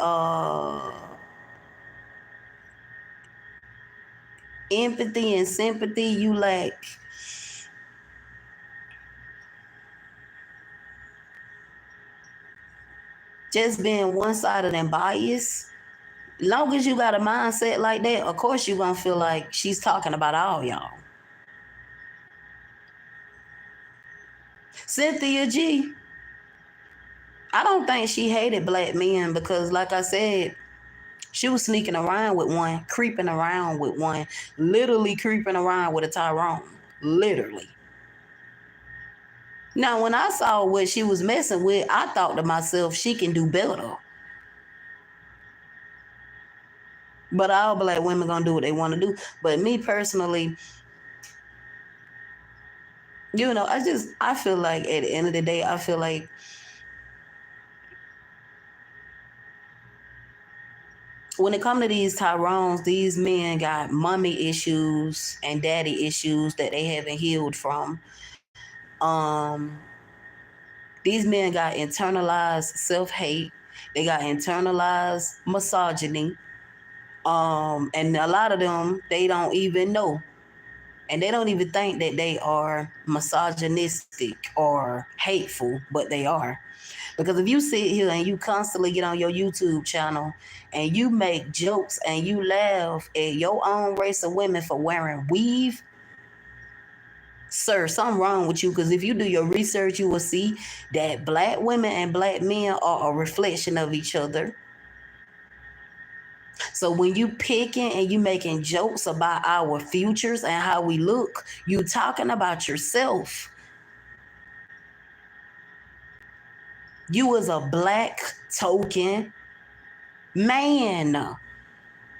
empathy and sympathy, you lack just being one-sided and biased. Long as you got a mindset like that, of course you're gonna feel like she's talking about all y'all. Cynthia G, I don't think she hated black men because, like I said, she was sneaking around with one, creeping around with one, literally creeping around with a Tyrone. Literally. Now, when I saw what she was messing with, I thought to myself, she can do better. But all black women gonna do what they want to do. But me personally, I feel like at the end of the day, I feel like when it comes to these Tyrones, these men got mommy issues and daddy issues that they haven't healed from. These men got internalized self-hate. They got internalized misogyny. And a lot of them, they don't even know. And they don't even think that they are misogynistic or hateful, but they are. Because if you sit here and you constantly get on your YouTube channel and you make jokes and you laugh at your own race of women for wearing weave, sir, something wrong with you. Because if you do your research, you will see that black women and black men are a reflection of each other. So when you picking and you making jokes about our futures and how we look, you talking about yourself. You was a black token man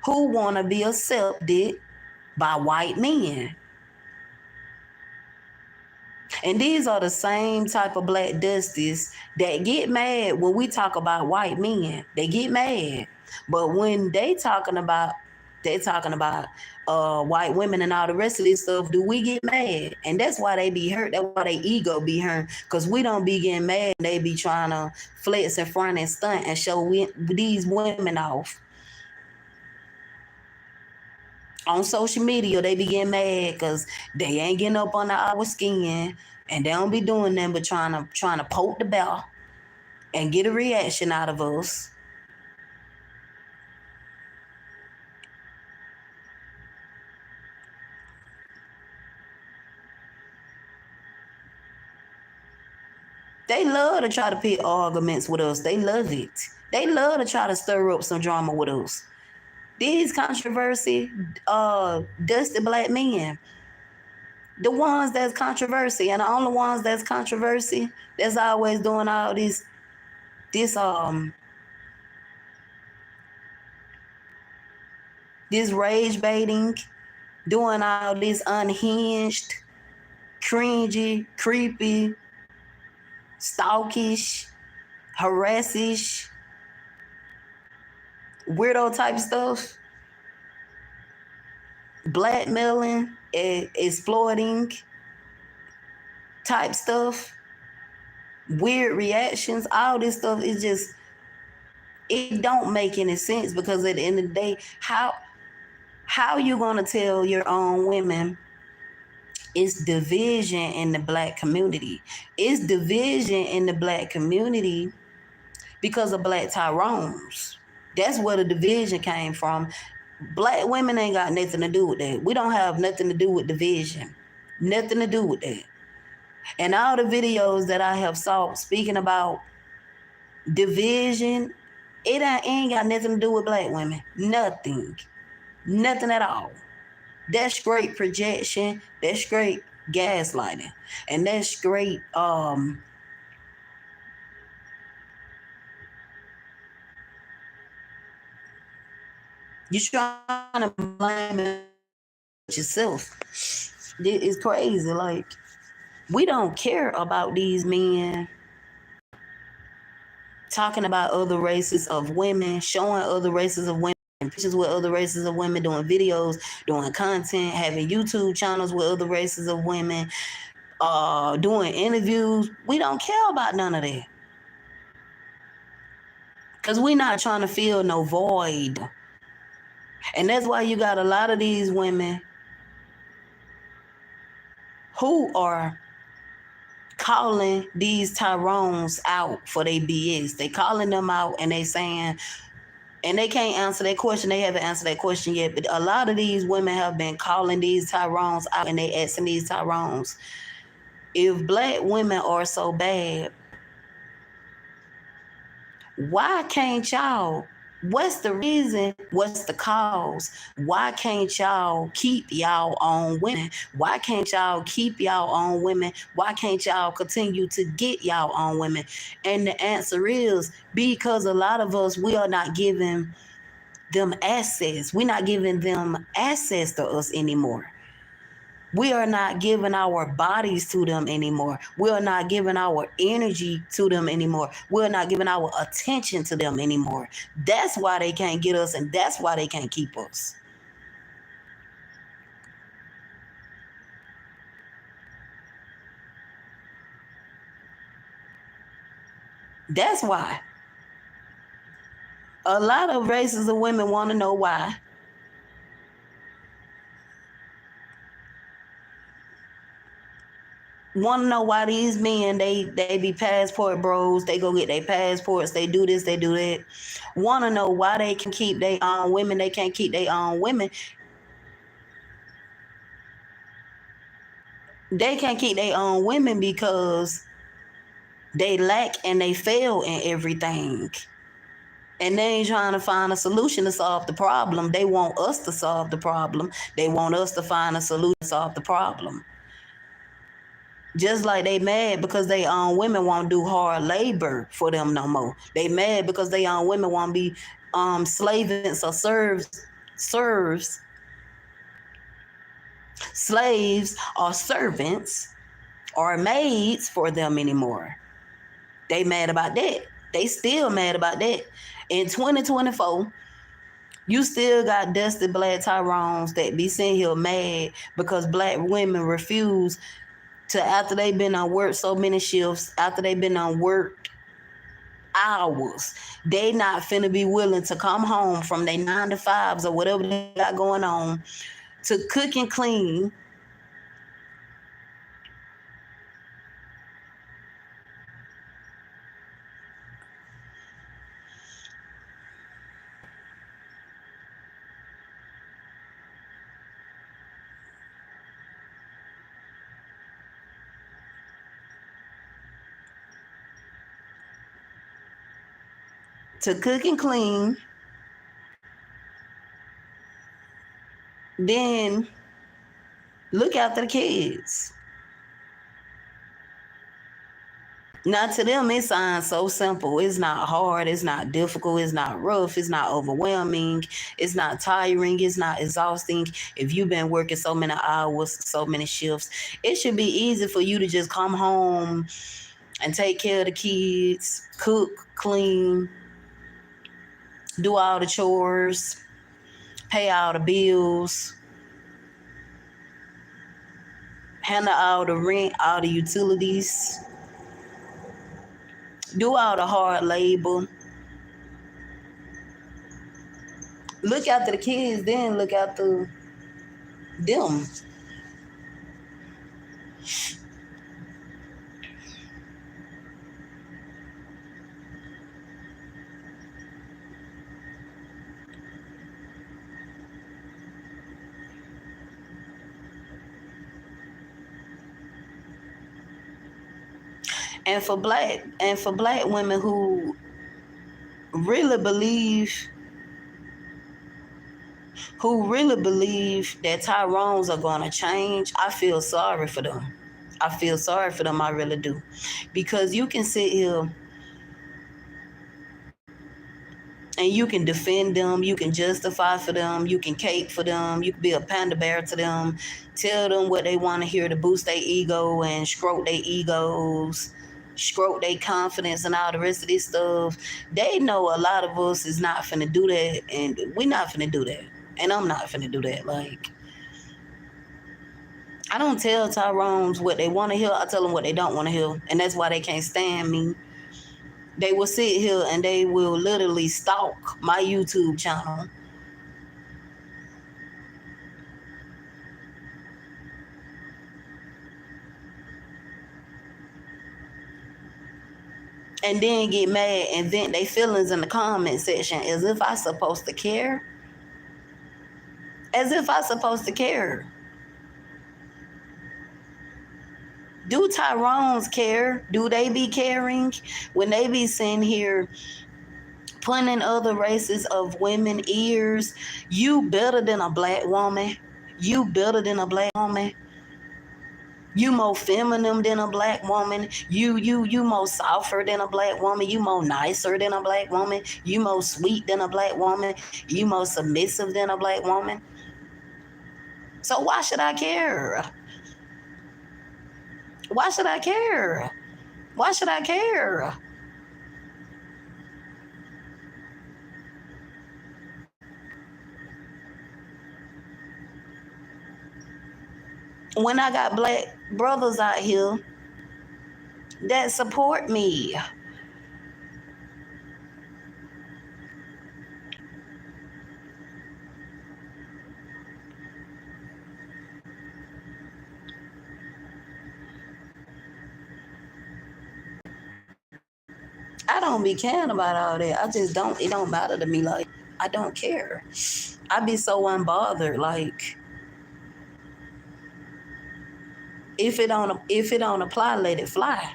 who want to be accepted by white men. And these are the same type of black dusties that get mad when we talk about white men. They get mad. But when they talking about white women and all the rest of this stuff, do we get mad? And that's why they be hurt. That's why their ego be hurt. Because we don't be getting mad. They be trying to flex in front and stunt and show these women off. On social media, they be getting mad because they ain't getting up under our skin, and they don't be doing nothing but trying to poke the bear and get a reaction out of us. They love to try to pick arguments with us. They love it. They love to try to stir up some drama with us. These controversy, dusty black men, the ones that's controversy, and the only ones that's controversy, that's always doing all this rage baiting, doing all this unhinged, cringy, creepy, stalkish, harassish, weirdo type stuff, blackmailing, exploiting type stuff, weird reactions, all this stuff is just, it don't make any sense. Because at the end of the day, how you gonna tell your own women it's division in the black community? It's division in the black community because of black Tyrones. That's where the division came from. Black women ain't got nothing to do with that. We don't have nothing to do with division. Nothing to do with that. And all the videos that I have saw speaking about division, it ain't got nothing to do with black women. Nothing. Nothing at all. That's great projection. That's great gaslighting. And that's great you're trying to blame yourself. It's crazy. Like, we don't care about these men talking about other races of women, showing other races of women pictures with other races of women, doing videos, doing content, having YouTube channels with other races of women, doing interviews. We don't care about none of that. Because we're not trying to fill no void. And that's why you got a lot of these women who are calling these Tyrones out for their BS. They calling them out and they saying, and they can't answer that question. They haven't answered that question yet. But a lot of these women have been calling these Tyrones out and they asking these Tyrones, if black women are so bad, why can't y'all? What's the reason? What's the cause? Why can't y'all keep y'all own women? Why can't y'all keep y'all own women? Why can't y'all continue to get y'all own women? And the answer is because a lot of us, we are not giving them access. We're not giving them access to us anymore. We are not giving our bodies to them anymore. We are not giving our energy to them anymore. We're not giving our attention to them anymore. That's why they can't get us, and that's why they can't keep us. That's why. A lot of races of women want to know why. Want to know why these men, they be passport bros, they go get their passports, they do this, they do that. Want to know why they can keep their own women, they can't keep their own women. They can't keep their own women because they lack and they fail in everything. And they ain't trying to find a solution to solve the problem. They want us to solve the problem. They want us to find a solution to solve the problem. Just like they mad because they own women won't do hard labor for them no more. They mad because they own women won't be slaves or slaves or servants or maids for them anymore. They mad about that. They still mad about that. In 2024, you still got dusty black Tyrones that be sitting here mad because black women refuse to, after they've been on work so many shifts, after they've been on work hours, they not finna be willing to come home from their 9 to 5s or whatever they got going on to cook and clean, then look after the kids. Now, to them, it sounds so simple. It's not hard. It's not difficult. It's not rough. It's not overwhelming. It's not tiring. It's not exhausting. If you've been working so many hours, so many shifts, it should be easy for you to just come home and take care of the kids, cook, clean, do all the chores, pay all the bills, handle all the rent, all the utilities, do all the hard labor. Look after the kids, then look after them. And for black women who really believe that Tyrones are going to change, I feel sorry for them. I really do. Because you can sit here and you can defend them, you can justify for them, you can cape for them, you can be a panda bear to them, tell them what they want to hear to boost their ego and stroke their egos, stroke their confidence and all the rest of this stuff. They know a lot of us is not finna do that, and we not finna do that. And I'm not finna do that. Like, I don't tell Tyrones what they want to hear. I tell them what they don't want to hear. And that's why they can't stand me. They will sit here and they will literally stalk my YouTube channel. And then get mad and vent their feelings in the comment section as if I supposed to care. As if I supposed to care. Do Tyrones care? Do they be caring? When they be sitting here putting in other races of women ears, you better than a black woman. You better than a black woman. You more feminine than a black woman. You more softer than a black woman. You more nicer than a black woman. You more sweet than a black woman. You more submissive than a black woman. So why should I care? Why should I care? Why should I care? When I got black brothers out here that support me. I don't be caring about all that. I just don't, it don't matter to me. Like, I don't care. I be so unbothered. Like, if it don't apply, let it fly.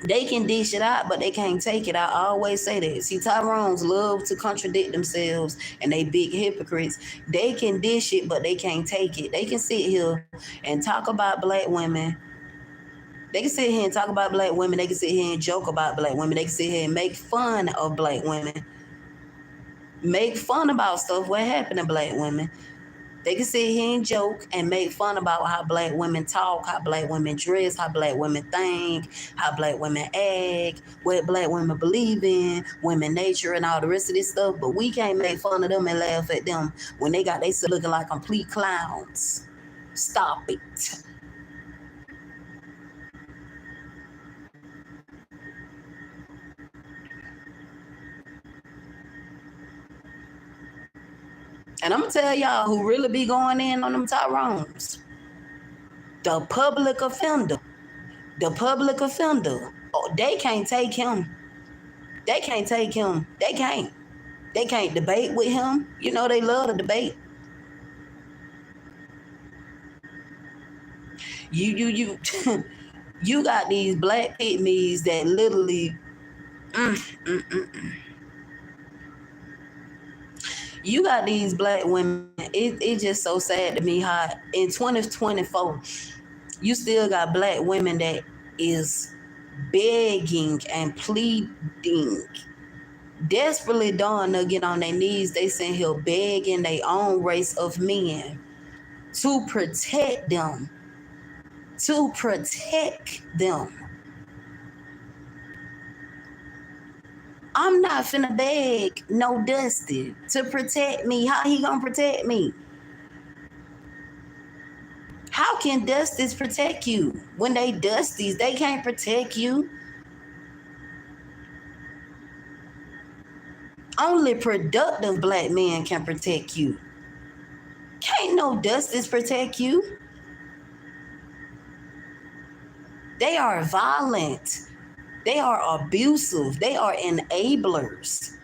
They can dish it out, but they can't take it. I always say that. See, Tyrones love to contradict themselves, and they big hypocrites. They can dish it, but they can't take it. They can sit here and talk about black women. They can sit here and talk about black women. They can sit here and joke about black women. They can sit here and make fun of black women. Make fun about stuff what happened to black women. They can sit here and joke and make fun about how black women talk, how black women dress, how black women think, how black women act, what black women believe in, women nature, and all the rest of this stuff. But we can't make fun of them and laugh at them when they got they still looking like complete clowns. Stop it. And I'm gonna tell y'all who really be going in on them Tyrones. The public offender. The public offender. Oh, they can't take him. They can't take him. They can't. They can't debate with him. You know they love to debate. You you got these black pygmies that literally you got these black women. It's just so sad to me how in 2024 you still got black women that is begging and pleading, desperately dying to get on their knees. They sitting here begging their own race of men to protect them. To protect them. I'm not finna beg no Dusty to protect me. How he gonna protect me? How can Dusties protect you? When they Dusties, they can't protect you. Only productive black men can protect you. Can't no Dusties protect you. They are violent. They are abusive. They are enablers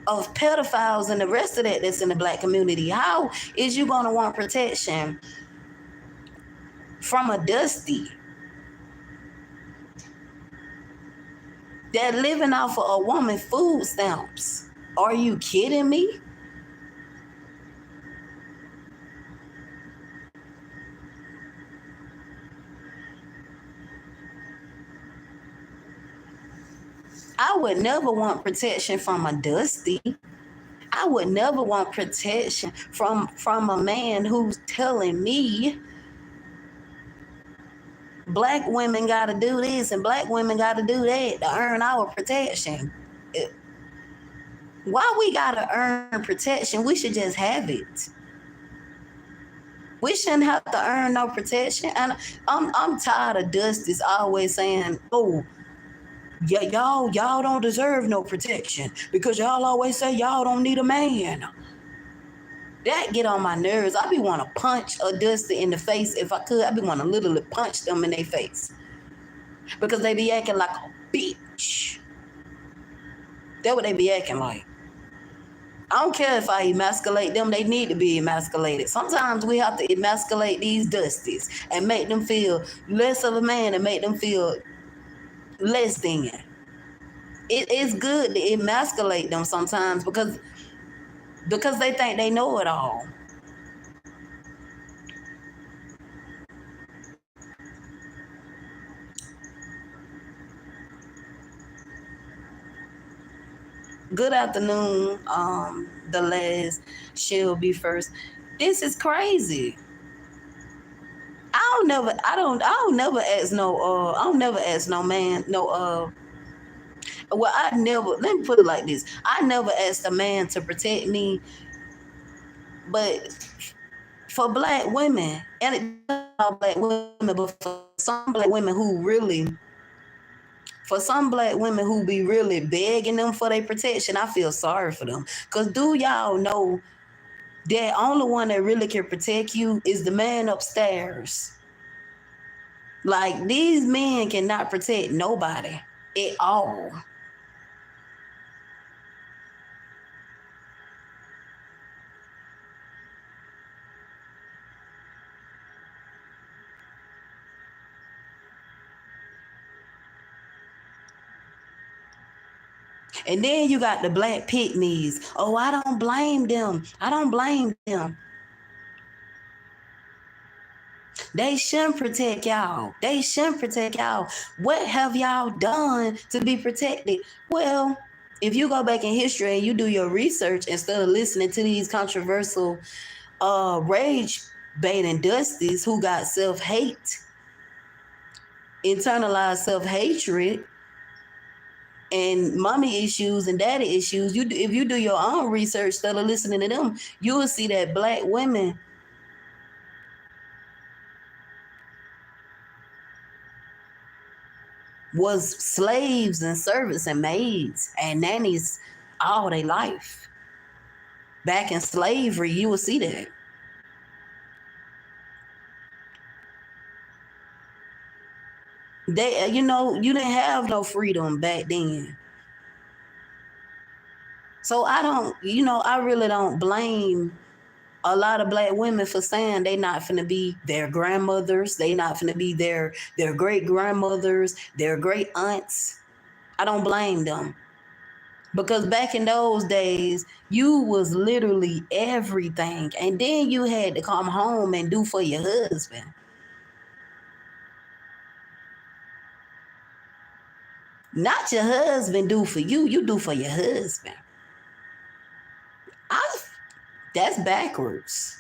of pedophiles and the rest of that that's in the black community. How is you going to want protection from a Dusty that living off of a woman food stamps? Are you kidding me? I would never want protection from a Dusty. I would never want protection from a man who's telling me Black women got to do this and black women got to do that to earn our protection. Why we got to earn protection? We should just have it. We shouldn't have to earn no protection. And I'm tired of Dusty's always saying, "Oh, yeah, y'all don't deserve no protection because y'all always say y'all don't need a man." That get on my nerves. I be want to punch a Dusty in the face if I could. I be want to literally punch them in their face because they be acting like a bitch. That's what they be acting like. I don't care if I emasculate them, they need to be emasculated. Sometimes we have to emasculate these Dusties and make them feel less of a man and make them feel less than. It is good to emasculate them sometimes because they think they know it all. Good afternoon, the last she'll be first. This is crazy. I don't never ask no I don't never ask no man no well, I never, let me put it like this. I never asked a man to protect me, but for black women, and it's all black women, but for some black women who really, for some black women who be really begging them for their protection, I feel sorry for them. Because do y'all know that only one that really can protect you is the man upstairs? Like, these men cannot protect nobody at all. And then you got the black pygmies. Oh, I don't blame them. I don't blame them. They shouldn't protect y'all. They shouldn't protect y'all. What have y'all done to be protected? Well, if you go back in history and you do your research instead of listening to these controversial rage baiting dusties who got self-hate, internalized self-hatred, and mommy issues and daddy issues, if you do your own research instead of listening to them, you will see that black women was slaves and servants and maids and nannies all their life. Back in slavery, you will see that. They, you didn't have no freedom back then. So I really don't blame a lot of black women for saying they not finna be their grandmothers, they not finna be their great grandmothers, their great aunts. I don't blame them. Because back in those days, you was literally everything. And then you had to come home and do for your husband. Not your husband do for you, you do for your husband. I, that's backwards.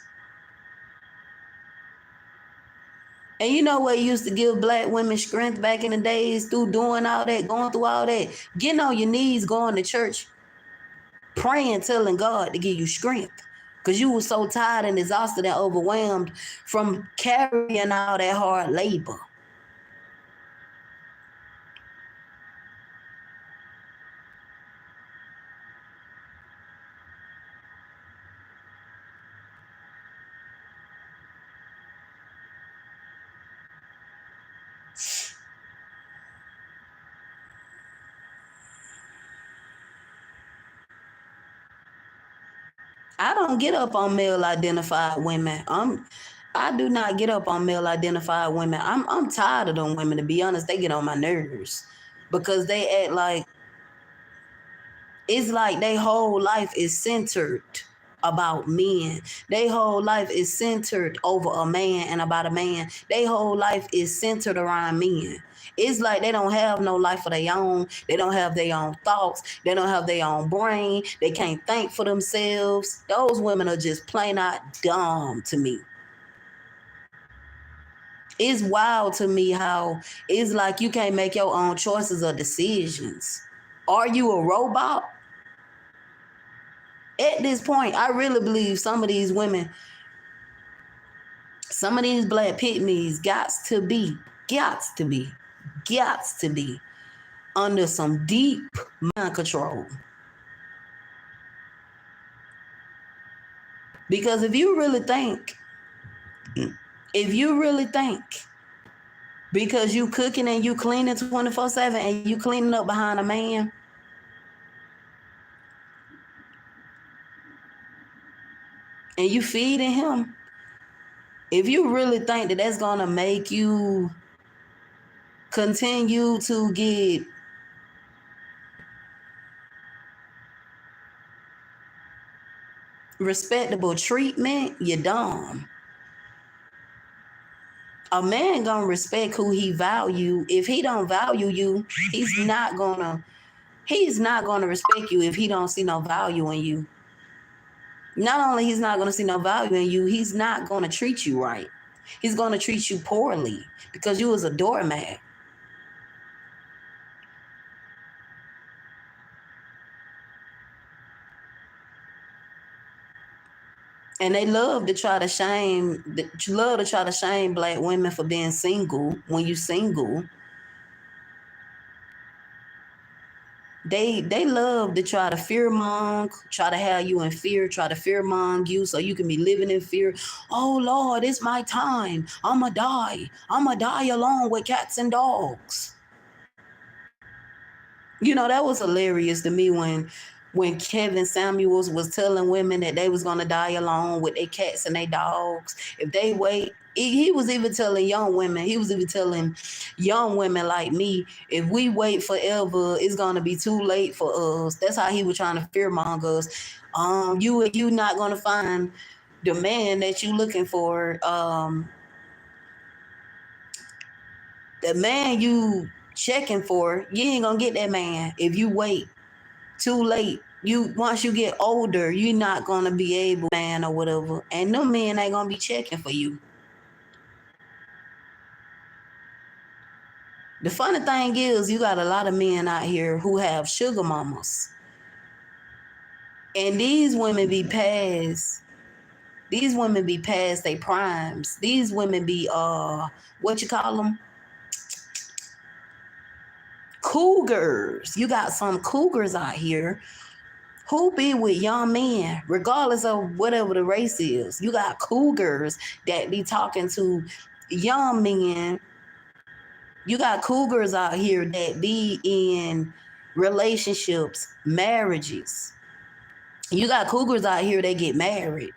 And you know what used to give black women strength back in the days through doing all that, going through all that? Getting on your knees, going to church, praying, telling God to give you strength. Because you were so tired and exhausted and overwhelmed from carrying all that hard labor. I don't get up on male identified women. I do not get up on male identified women. I'm tired of them women, to be honest. They get on my nerves because they act like it's like their whole life is centered about men. Their whole life is centered over a man and about a man. Their whole life is centered around men. It's like they don't have no life of their own. They don't have their own thoughts. They don't have their own brain. They can't think for themselves. Those women are just plain out dumb to me. It's wild to me how it's like you can't make your own choices or decisions. Are you a robot? At this point, I really believe some of these women, some of these black pygmies gots to be under some deep mind control. Because if you really think, because you cooking and you cleaning 24/7 and you cleaning up behind a man, and you feeding him, if you really think that that's gonna make you continue to get respectable treatment, you're dumb. A man gonna respect who he value. If he don't value you, he's not gonna respect you if he don't see no value in you. Not only he's not gonna see no value in you, he's not gonna treat you right. He's gonna treat you poorly because you was a doormat. And they love to try to shame black women for being single. When you single, they love to try to fearmonger, try to have you in fear, try to fearmonger you so you can be living in fear. Oh Lord, it's my time. I'ma die alone with cats and dogs. You know, that was hilarious to me when Kevin Samuels was telling women that they was gonna die alone with their cats and their dogs if they wait. He was even telling young women. He was even telling young women like me, if we wait forever, it's gonna be too late for us. That's how he was trying to fearmonger us. You not gonna find the man that you looking for. The man you checking for, you ain't gonna get that man if you wait too late. Once you get older, you're not gonna be able, man, or whatever, and no men ain't gonna be checking for you. The funny thing is, you got a lot of men out here who have sugar mamas, and these women be past. These women be past their primes. These women be what you call them? Cougars. You got some cougars out here who be with young men, regardless of whatever the race is. You got cougars that be talking to young men. You got cougars out here that be in relationships, marriages. You got cougars out here that get married.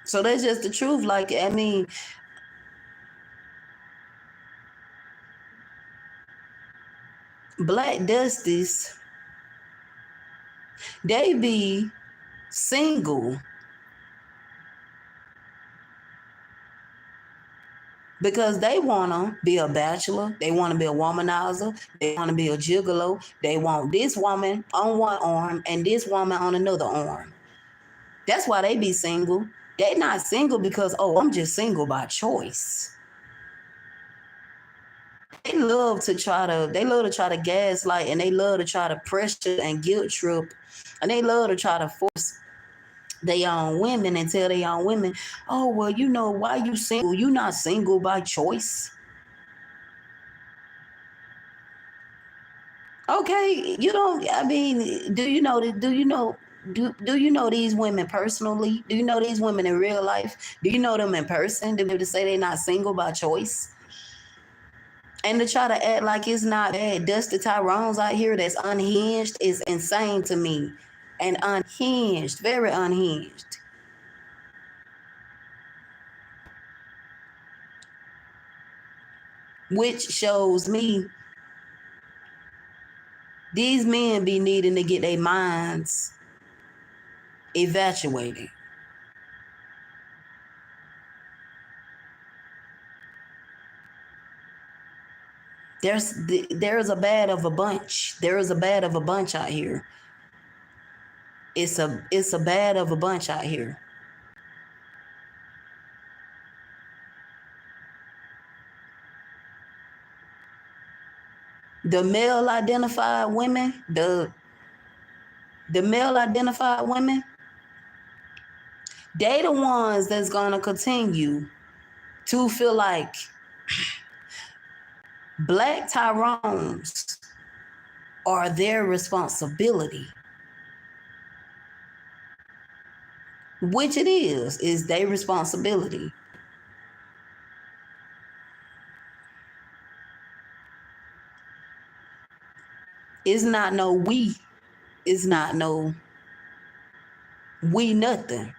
So that's just the truth. Like, I mean, black dusties, they be single because they want to be a bachelor, they want to be a womanizer, they want to be a gigolo, they want this woman on one arm and this woman on another arm. That's why they be single. They not single because, oh, I'm just single by choice. They love to try to gaslight, and they love to try to pressure and guilt trip, and they love to try to force their own women and tell their own women, oh, well, you know, why you single? You not single by choice. Okay, you don't, I mean, do you know these women personally? Do you know these women in real life? Do you know them in person? To be able to say they're not single by choice? And to try to act like it's not bad. Dusty Tyrone's out here that's unhinged is insane to me. And unhinged, very unhinged. Which shows me these men be needing to get their minds evacuated. There's a bad of a bunch. There is a bad of a bunch out here. It's a bad of a bunch out here. The male identified women, the male identified women, they the ones that's gonna continue to feel like black Tyrones are their responsibility, which it is their responsibility. It's not no we. It's not no we nothing.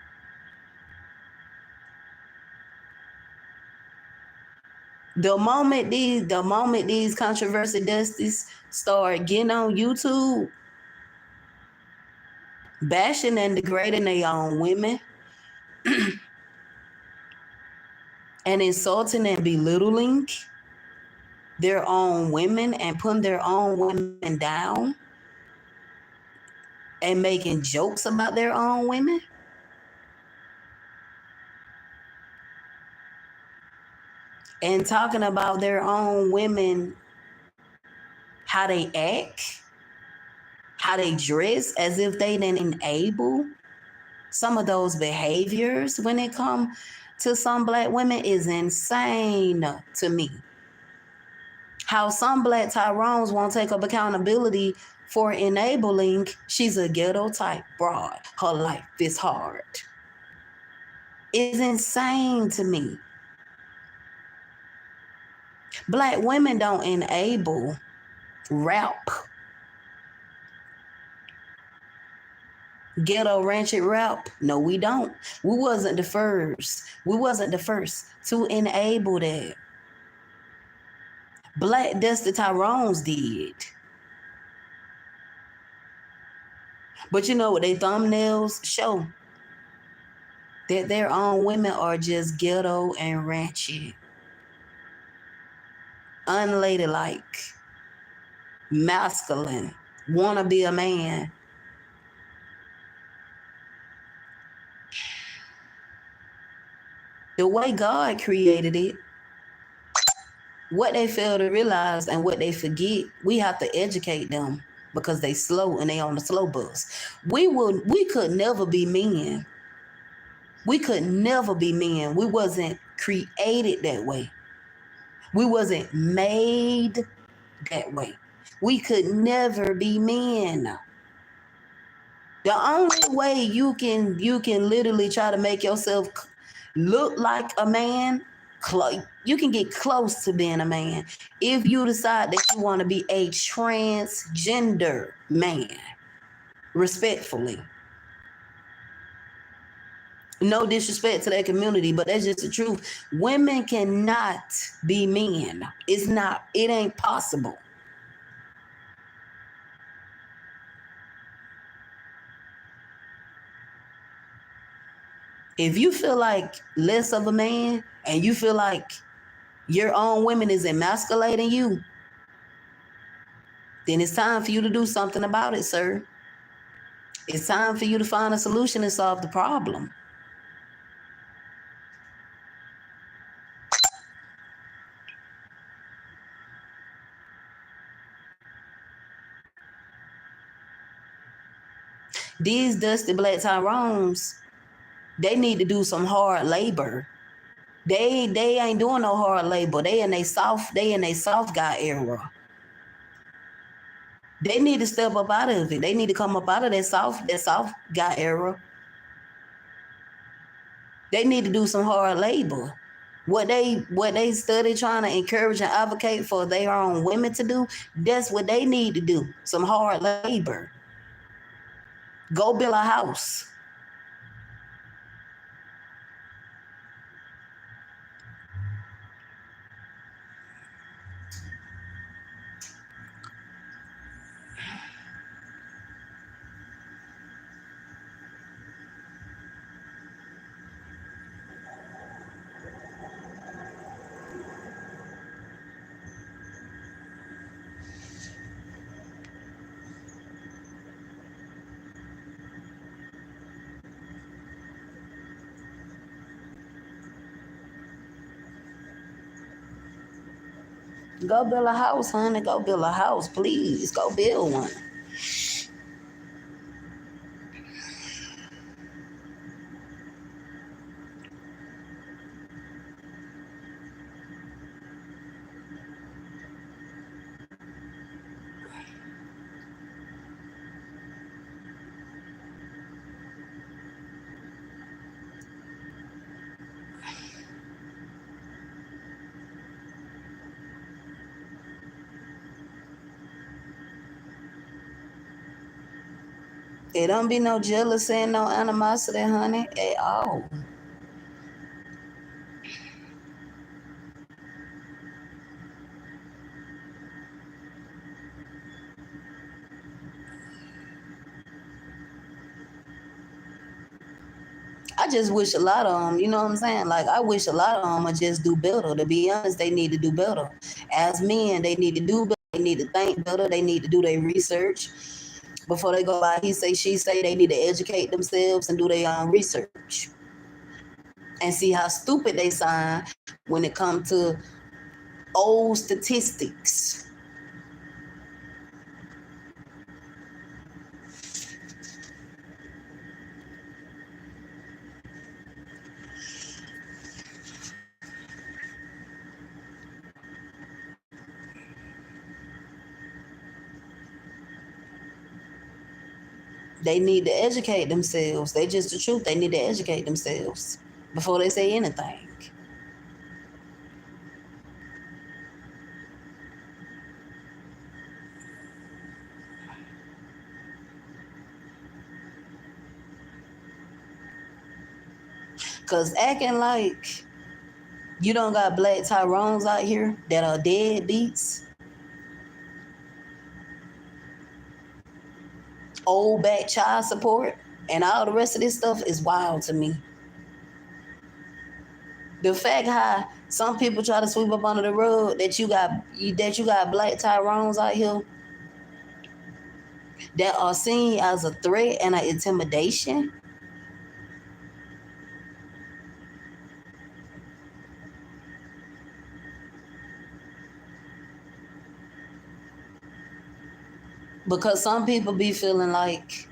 The moment these controversy dusties start getting on YouTube, bashing and degrading their own women, and insulting and belittling their own women and putting their own women down and making jokes about their own women, and talking about their own women, how they act, how they dress, as if they didn't enable some of those behaviors when it comes to some black women, is insane to me. How some black Tyrones won't take up accountability for enabling, she's a ghetto type broad, her life is hard, is insane to me. Black women don't enable rap, ghetto ratchet rap. No, we don't. We wasn't the first. We wasn't the first to enable that. Black Dusty Tyrones did. But you know what they thumbnails show? That their own women are just ghetto and ratchet, unladylike, masculine, wanna be a man. The way God created it, what they fail to realize and what they forget, we have to educate them because they slow and they on the slow bus. We could never be men. We could never be men. We wasn't created that way. We wasn't made that way. We could never be men. The only way you can literally try to make yourself look like a man, you can get close to being a man if you decide that you want to be a transgender man, respectfully. No disrespect to that community, but that's just the truth. Women cannot be men. It ain't possible. If you feel like less of a man and you feel like your own women is emasculating you, then it's time for you to do something about it, sir. It's time for you to find a solution and solve the problem. These dusty black Tyrones, they need to do some hard labor. They ain't doing no hard labor. They in a soft guy era. They need to step up out of it. They need to come up out of that soft guy era. They need to do some hard labor. What they study trying to encourage and advocate for their own women to do, that's what they need to do. Some hard labor. Go build a house. Go build a house, honey. Go build a house, please. Go build one. There don't be no jealousy and no animosity, honey, at all. I just wish a lot of them, you know what I'm saying? Like, I wish a lot of them would just do better. To be honest, they need to do better. As men, they need to do better. They need to think better. They need to do their research before they go by he say, she say. They need to educate themselves and do their own research and see how stupid they sound when it comes to old statistics. They need to educate themselves. They just the truth. They need to educate themselves before they say anything. Cause acting like you don't got black Tyrones out here that are deadbeats, old back child support, and all the rest of this stuff is wild to me. The fact how some people try to sweep up under the rug that you got black Tyrones out here that are seen as a threat and an intimidation. Because some people be feeling like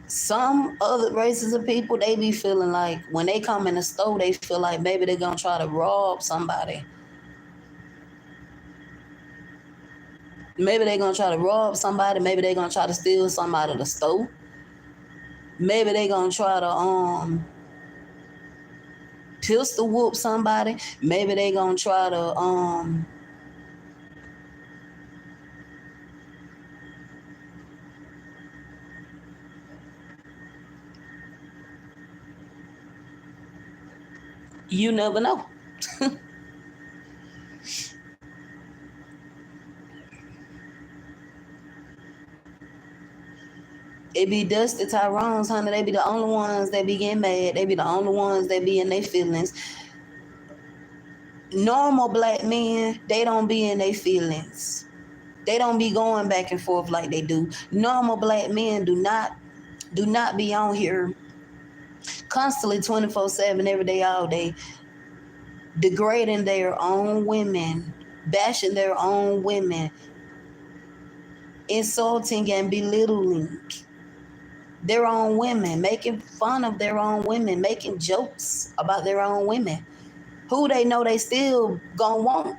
some other races of people, they be feeling like when they come in the store, they feel like maybe they're gonna try to rob somebody. Maybe they're gonna try to rob somebody. Maybe they're gonna try to steal something out of the store. Maybe they're gonna try to pistol whoop somebody. Maybe they're gonna try to you never know. It be Dusty Tyrones, honey. They be the only ones that be getting mad. They be the only ones that be in their feelings. Normal black men, they don't be in their feelings. They don't be going back and forth like they do. Normal black men do not be on here constantly 24/7 every day, all day, degrading their own women, bashing their own women, insulting and belittling their own women, making fun of their own women, making jokes about their own women, who they know they still gonna want,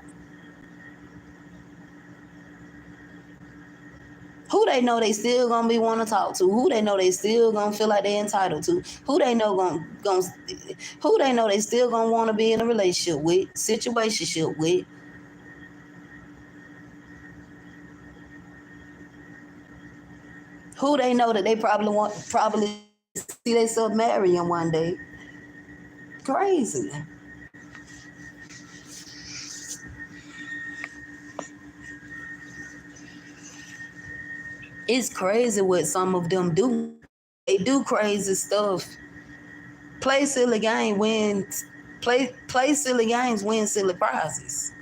who they know they still gonna be want to talk to, who they know they still gonna feel like they entitled to, who they know who they know they still gonna want to be in a relationship with, situationship with. Who they know that they probably see themselves marrying one day. Crazy. It's crazy what some of them do. They do crazy stuff. Play silly game, wins. Play silly games, win silly prizes,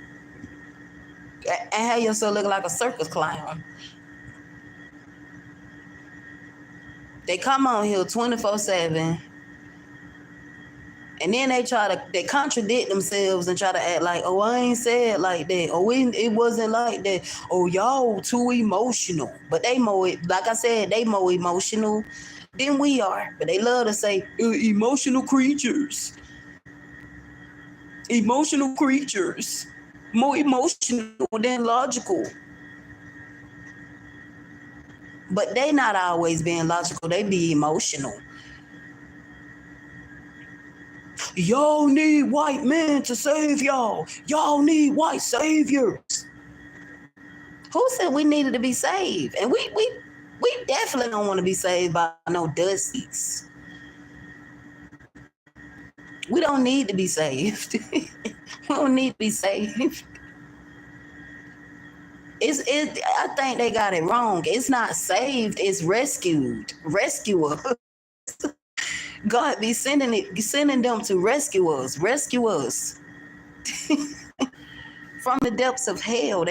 and have yourself look like a circus clown. They come on here 24/7 And then they contradict themselves and try to act like, oh, I ain't said like that. Oh, it wasn't like that. Oh, y'all too emotional. But they more, like I said, they more emotional than we are. But they love to say, emotional creatures. Emotional creatures. More emotional than logical. But they not always being logical. They be emotional. Y'all need white men to save y'all. Y'all need white saviors. Who said we needed to be saved? And we definitely don't want to be saved by no dusties. We don't need to be saved. We don't need to be saved. I think they got it wrong. It's not saved, it's rescued. Rescuer. God be sending them to rescue us. Rescue us. From the depths of hell.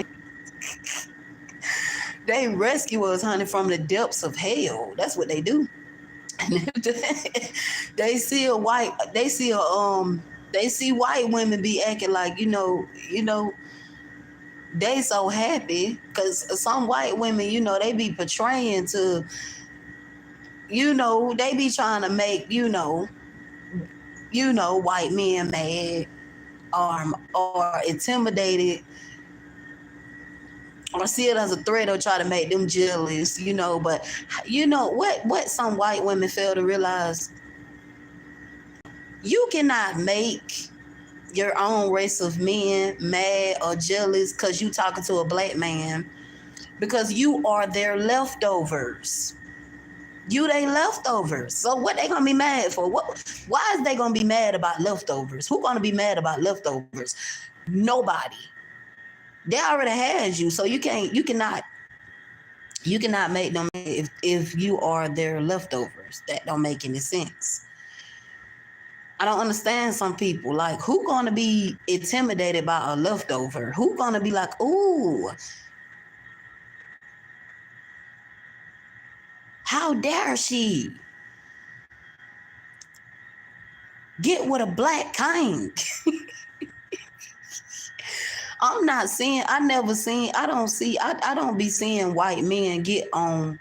They rescue us, honey, from the depths of hell. That's what they do. They see white women be acting like, they so happy because some white women, they be portraying to, they be trying to make, white men mad or intimidated or see it as a threat or try to make them jealous, but what some white women fail to realize, you cannot make your own race of men mad or jealous because you talking to a black man, because you are their leftovers. You they leftovers. So what they gonna be mad for? Why is they gonna be mad about leftovers? Who gonna be mad about leftovers? Nobody. They already had you, so you cannot make them if you are their leftovers. That don't make any sense. I don't understand some people. Like, who gonna be intimidated by a leftover? Who gonna be like, ooh, how dare she get with a black king? I don't be seeing white men get on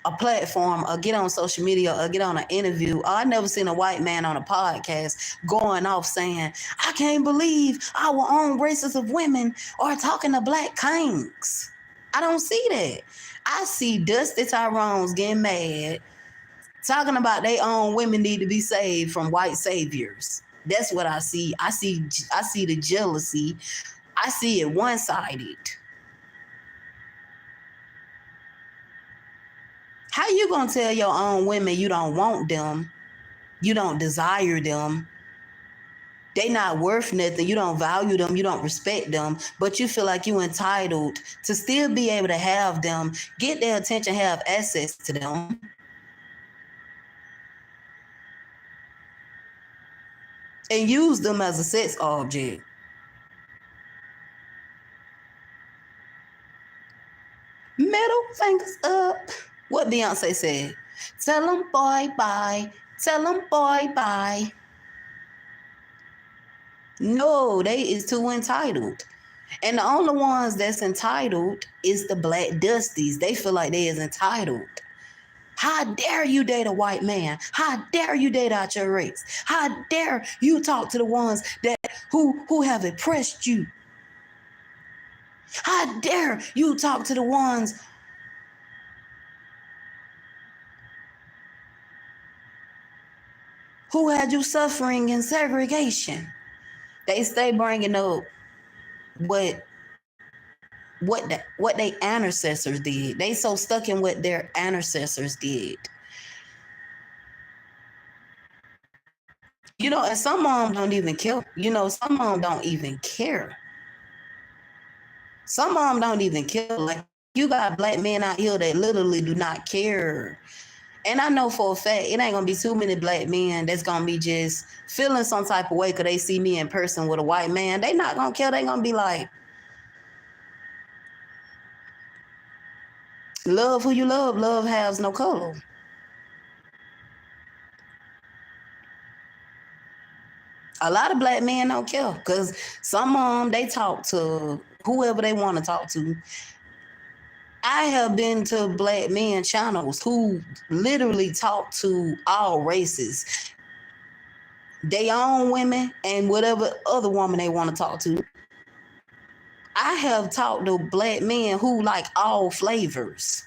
a platform or get on social media or get on an interview. I never seen a white man on a podcast going off saying, I can't believe our own races of women are talking to black kings. I don't see that. I see Dusty Tyrone's getting mad, talking about their own women need to be saved from white saviors. That's what I see. I see the jealousy. I see it one-sided. How you gonna tell your own women you don't want them, you don't desire them, they not worth nothing, you don't value them, you don't respect them, but you feel like you entitled to still be able to have them, get their attention, have access to them, and use them as a sex object? Middle fingers up. What Beyonce said? Tell them boy bye. Tell them boy bye. No, they is too entitled. And the only ones that's entitled is the black dusties. They feel like they is entitled. How dare you date a white man? How dare you date out your race? How dare you talk to the ones that who have oppressed you? How dare you talk to the ones who had you suffering in segregation? They stay bringing up what their ancestors did. They so stuck in what their ancestors did. And some of them don't even care. Some of them don't even care. Some of them don't even care. Like, you got black men out here that literally do not care. And I know for a fact, it ain't gonna be too many black men that's gonna be just feeling some type of way because they see me in person with a white man. They not gonna care. They gonna be like, love who you love. Love has no color. A lot of black men don't care because some of them, they talk to whoever they want to talk to. I have been to black men channels who literally talk to all races. They own women and whatever other woman they want to talk to. I have talked to black men who like all flavors.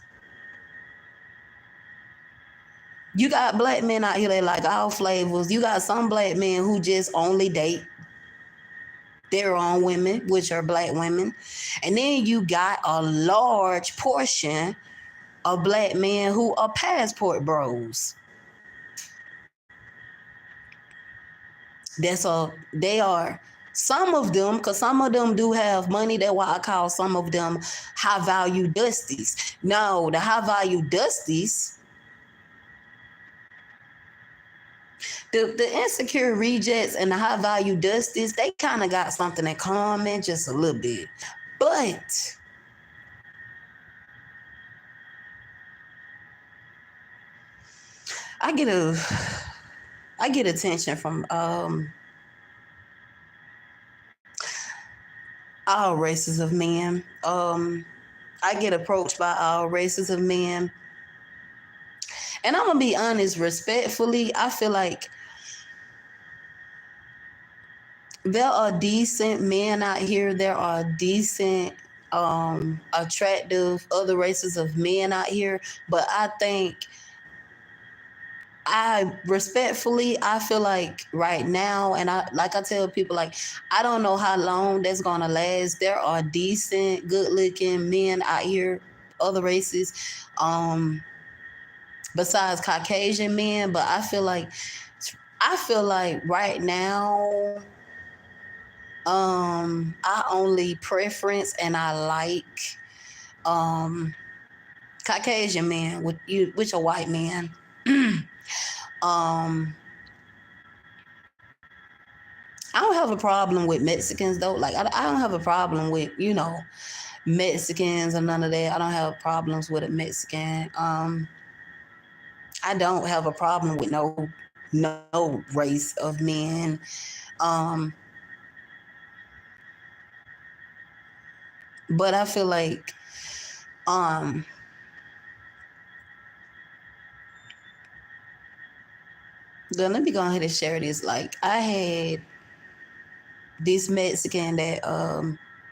You got black men out here that like all flavors. You got some black men who just only date their own women, which are black women. And then you got a large portion of black men who are passport bros. They are some of them, because some of them do have money. That's why I call some of them high value dusties. No, the high value dusties, the insecure rejects and the high value dusties, they kind of got something in common, just a little bit. But I get attention from all races of men. I get approached by all races of men. And I'm gonna be honest, respectfully, I feel like there are decent men out here. There are decent, attractive other races of men out here. But I think I feel like right now, and I tell people, like, I don't know how long that's gonna last. There are decent, good looking men out here, other races, besides Caucasian men, but I feel like right now, I only preference and I like um Caucasian men with a white man. um I don't have a problem with Mexicans though. Like I don't have a problem with, Mexicans or none of that. I don't have problems with a Mexican. I don't have a problem with no race of men. Um but I feel like um then let me go ahead and share this. Like I had this Mexican that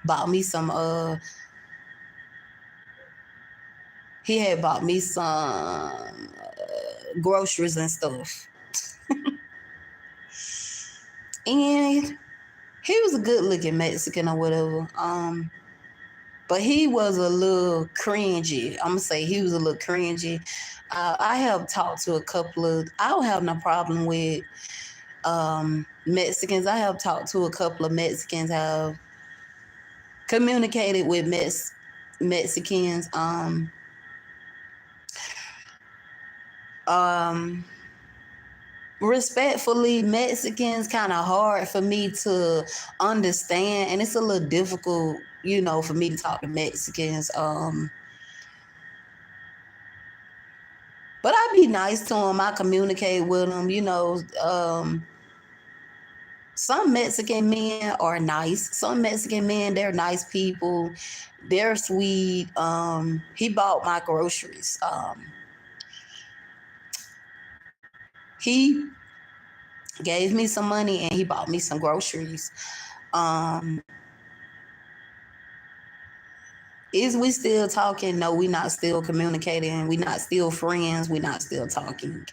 bought me some he had bought me some groceries and stuff. And he was a good looking Mexican or whatever. But he was a little cringy. I'm gonna say he was a little cringy. I have talked to a couple of. I don't have no problem with Mexicans. I have talked to a couple of Mexicans. Have communicated with Mexicans. Um, Respectfully, Mexicans kind of hard for me to understand, and it's a little difficult, for me to talk to Mexicans. But I be nice to them. I communicate with them. Some Mexican men are nice. Some Mexican men, they're nice people. They're sweet. He bought my groceries. He gave me some money and he bought me some groceries. Is we still talking? No, we not still communicating. We not still friends. We not still talking.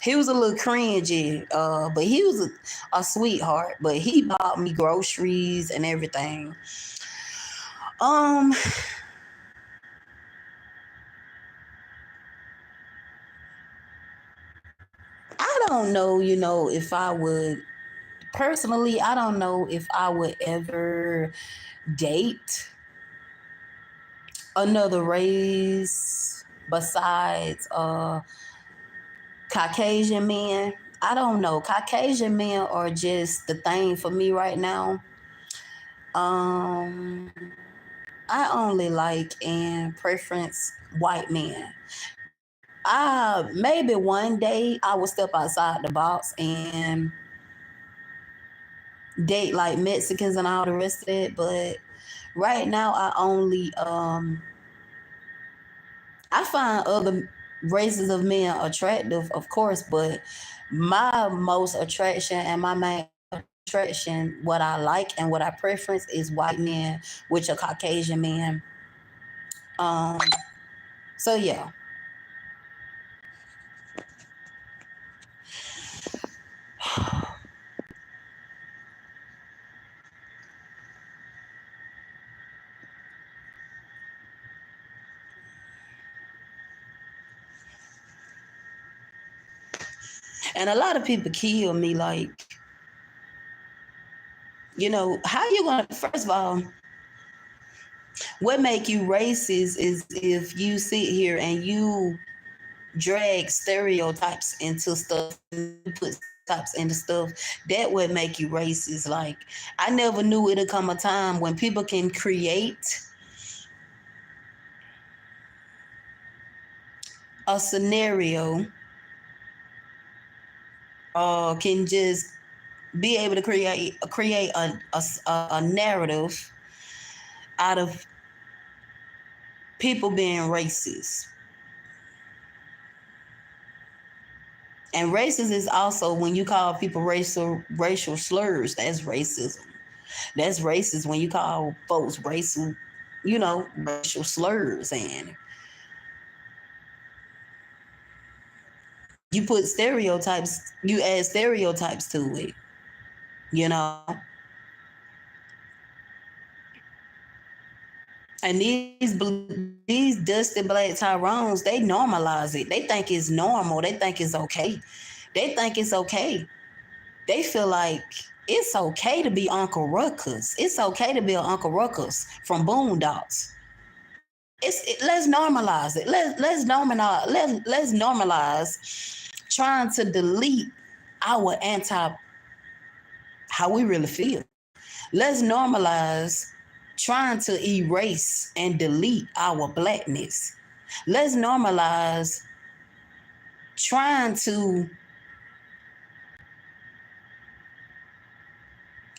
He was a little cringy, but he was a sweetheart. But he bought me groceries and everything. I don't know, if I would personally. I don't know if I would ever date another race besides Caucasian men. I don't know. Caucasian men are just the thing for me right now. Um, I only like and preference white men. Maybe one day I will step outside the box and date like Mexicans and all the rest of it. But right now I find other races of men attractive, of course, but my most attraction and my main attraction, what I like and what I preference is white men, which are Caucasian men. Um, so yeah. And a lot of people kill me like, how you gonna first of all, what make you racist is if you sit here and you drag stereotypes into stuff, put stereotypes into stuff, that would make you racist. Like, I never knew it'd come a time when people can create a scenario, can just be able to create a narrative out of people being racist. And racist is also when you call people racial slurs. That's racism. That's racist when you call folks racial slurs, and you put stereotypes. You add stereotypes to it. You know, and these dusty black Tyrones, they normalize it. They think it's normal. They think it's okay. They think it's okay. They feel like it's okay to be Uncle Ruckus. It's okay to be an Uncle Ruckus from Boondocks. Let's normalize it. Let's normalize trying to delete our anti how we really feel. Let's normalize trying to erase and delete our blackness. Let's normalize trying to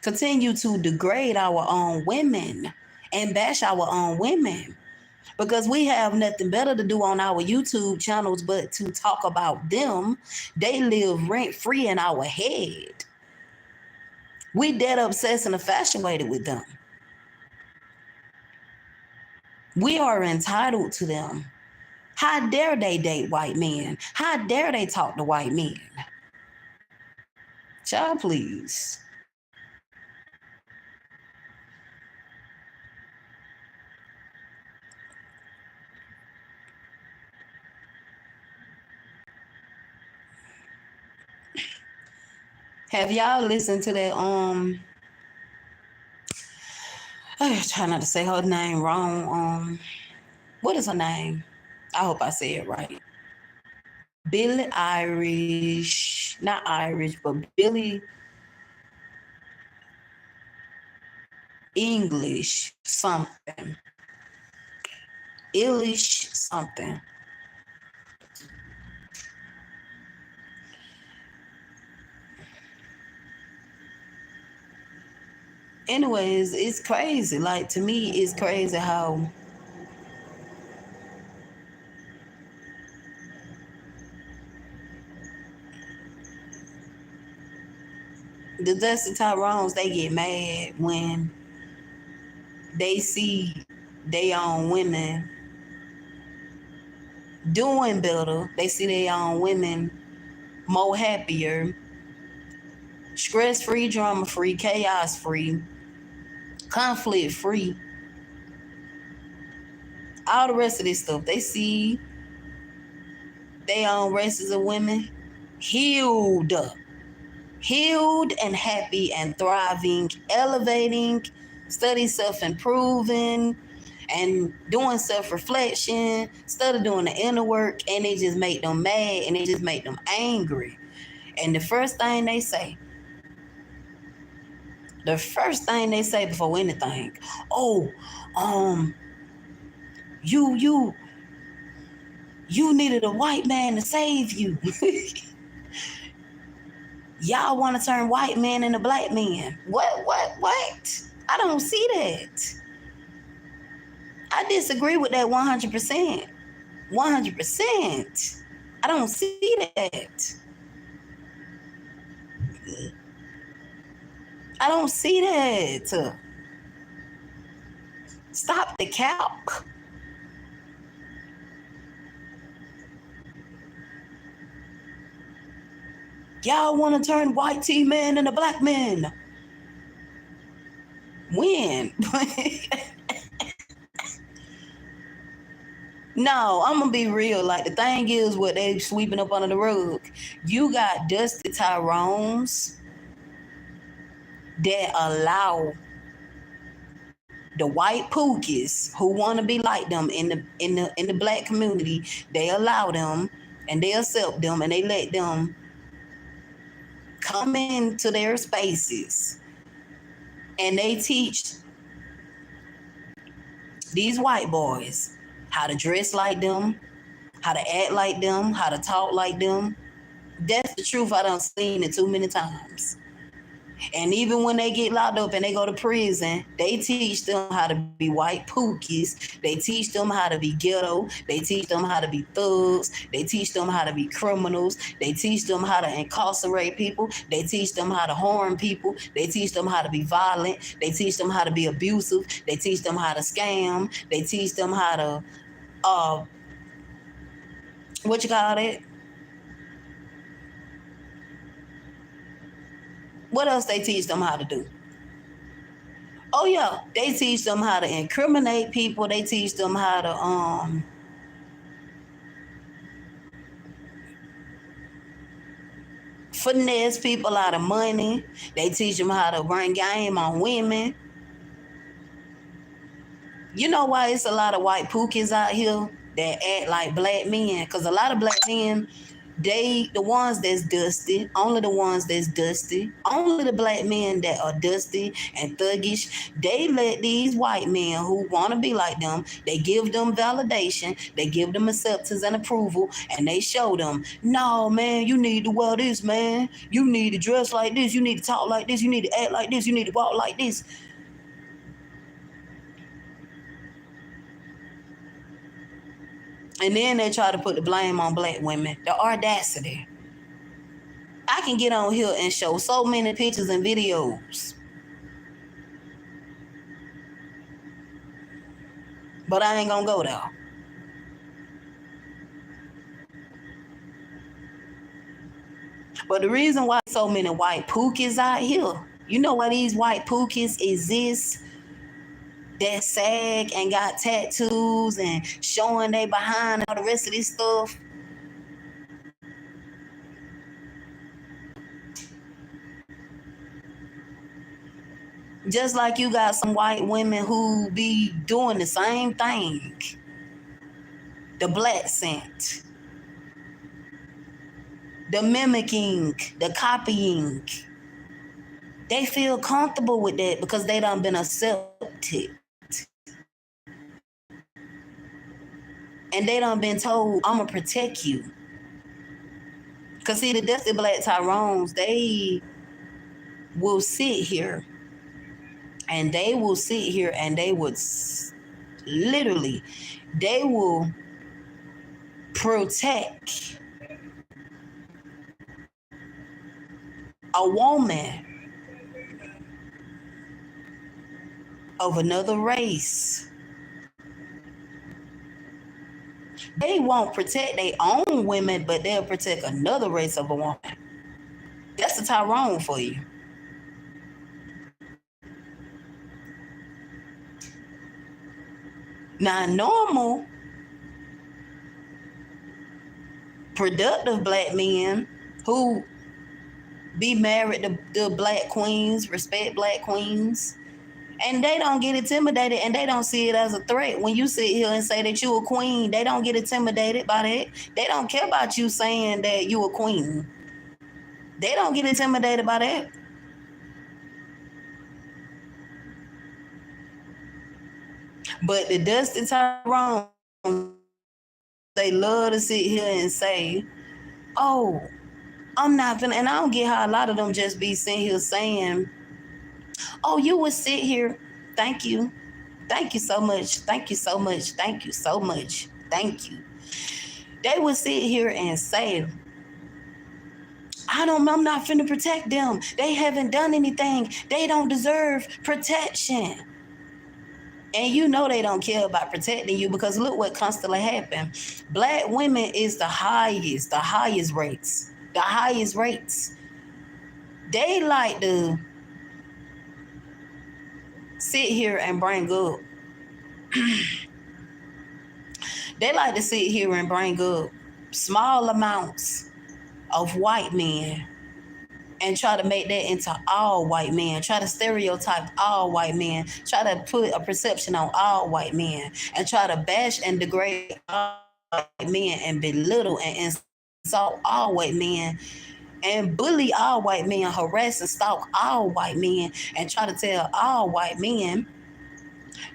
continue to degrade our own women and bash our own women, because we have nothing better to do on our YouTube channels but to talk about them. They live rent free in our head. We dead obsessed and infatuated with them. We are entitled to them. How dare they date white men? How dare they talk to white men? Child, please. Have y'all listened to that? I try not to say her name wrong. What is her name? I hope I say it right. Billy Irish, not Irish, but Billy English something. Illish something. Anyways, it's crazy. Like, to me, it's crazy how the Dusty Tyrones, they get mad when they see their own women doing better. They see their own women more happier, stress free, drama free, chaos free, conflict free, all the rest of this stuff. They see their own races of women healed up, healed and happy and thriving, elevating, study self-improving, and doing self-reflection, instead of doing the inner work, and it just make them mad and it just make them angry. And the first thing they say before anything, oh, you You needed a white man to save you. Y'all want to turn white men into black men. What? I don't see that. I disagree with that 100%. 100%. I don't see that. I don't see that. Stop the cap. Y'all want to turn white T men into black men. When? No, I'm gonna be real. Like, the thing is, what they sweeping up under the rug. You got Dusty Tyrones that allow the white pookies who want to be like them in the black community. They allow them and they accept them and they let them come into their spaces, and they teach these white boys how to dress like them, how to act like them, how to talk like them. That's the truth. I done seen it too many times. And even when they get locked up and they go to prison, they teach them how to be white pookies. They teach them how to be ghetto. They teach them how to be thugs. They teach them how to be criminals. They teach them how to incarcerate people. They teach them how to harm people. They teach them how to be violent. They teach them how to be abusive. They teach them how to scam. They teach them how to, what you call it? What else they teach them how to do? Oh yeah, they teach them how to incriminate people. They teach them how to finesse people out of money. They teach them how to run game on women. You know why it's a lot of white pookies out here that act like black men? Because a lot of black men, the ones that's dusty, only the ones that's dusty, only the black men that are dusty and thuggish, they let these white men who want to be like them, they give them validation, they give them acceptance and approval, and they show them, no, man, you need to wear this, man. You need to dress like this. You need to talk like this. You need to act like this. You need to walk like this. And then they try to put the blame on black women. The audacity. I can get on here and show so many pictures and videos, but I ain't gonna go there. But the reason why so many white pookies out here, you know why these white pookies exist? That sag and got tattoos and showing they behind all the rest of this stuff. Just like you got some white women who be doing the same thing. The black scent, the mimicking, the copying. They feel comfortable with that because they done been accepted. And they done been told, I'm going to protect you. Because see, the Dusty Black Tyrones, they will sit here and they will sit here and they would literally, they will protect a woman of another race. They won't protect their own women, but they'll protect another race of a woman. That's the Tyrone for you. Now, normal, productive black men who be married to black queens, respect black queens, and they don't get intimidated and they don't see it as a threat. When you sit here and say that you a queen, they don't get intimidated by that. They don't care about you saying that you a queen. They don't get intimidated by that. But the Dusty Tyrone They love to sit here and say, oh, I'm not gonna, and I don't get how a lot of them just be sitting here saying, oh, you would sit here. Thank you. Thank you so much. Thank you so much. Thank you so much. Thank you. They would sit here and say, I'm not finna protect them. They haven't done anything. They don't deserve protection. And you know they don't care about protecting you because look what constantly happened. Black women is the highest rates. The highest rates. They like to sit here and bring up. They like to sit here and bring up small amounts of white men and try to make that into all white men, try to stereotype all white men, try to put a perception on all white men, and try to bash and degrade all white men and belittle and insult all white men and bully all white men, harass and stalk all white men, and try to tell all white men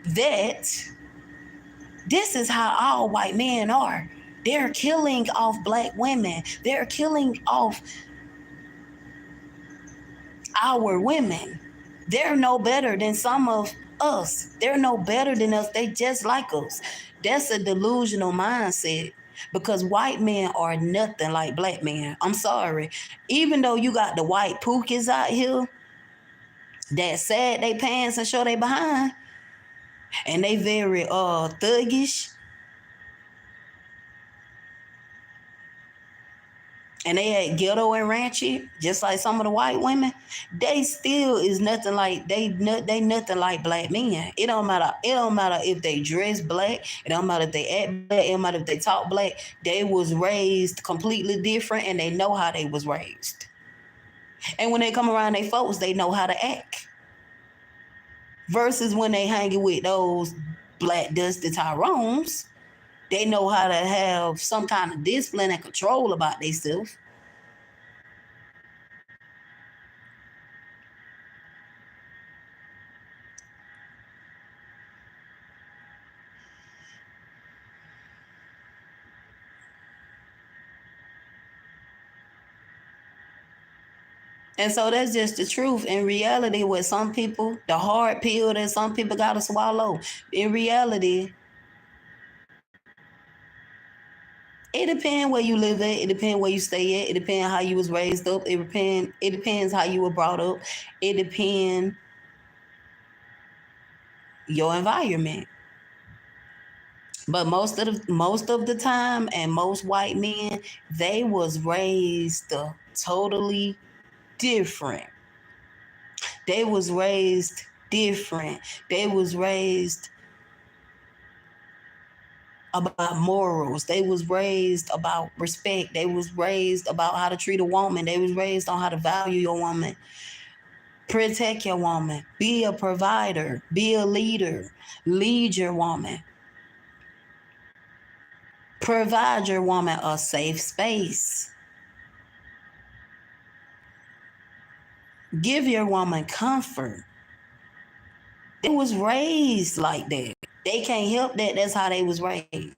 that this is how all white men are. They're killing off black women. They're killing off our women. They're no better than some of us. They're no better than us. They just like us. That's a delusional mindset because white men are nothing like black men. I'm sorry. Even though you got the white pookies out here that sag they pants and show they behind, and they very thuggish, and they act ghetto and ranchy, just like some of the white women, they still is nothing like they nothing like black men. It don't matter. It don't matter if they dress black. It don't matter if they act black. It don't matter if they talk black. They was raised completely different, and they know how they was raised. And when they come around their folks, they know how to act. Versus when they hanging with those black dusty Tyrones, they know how to have some kind of discipline and control about themselves. And so that's just the truth. In reality, with some people, the hard pill that some people got to swallow, in reality, it depends where you live at. It depends where you stay at. It depends how you was raised up. It depends how you were brought up. It depends your environment. But most of the time, and most white men, they was raised totally different. They was raised different. They was raised about morals. They was raised about respect. They was raised about how to treat a woman. They was raised on how to value your woman. Protect your woman. Be a provider. Be a leader. Lead your woman. Provide your woman a safe space. Give your woman comfort. They was raised like that. They can't help that. That's how they was raised.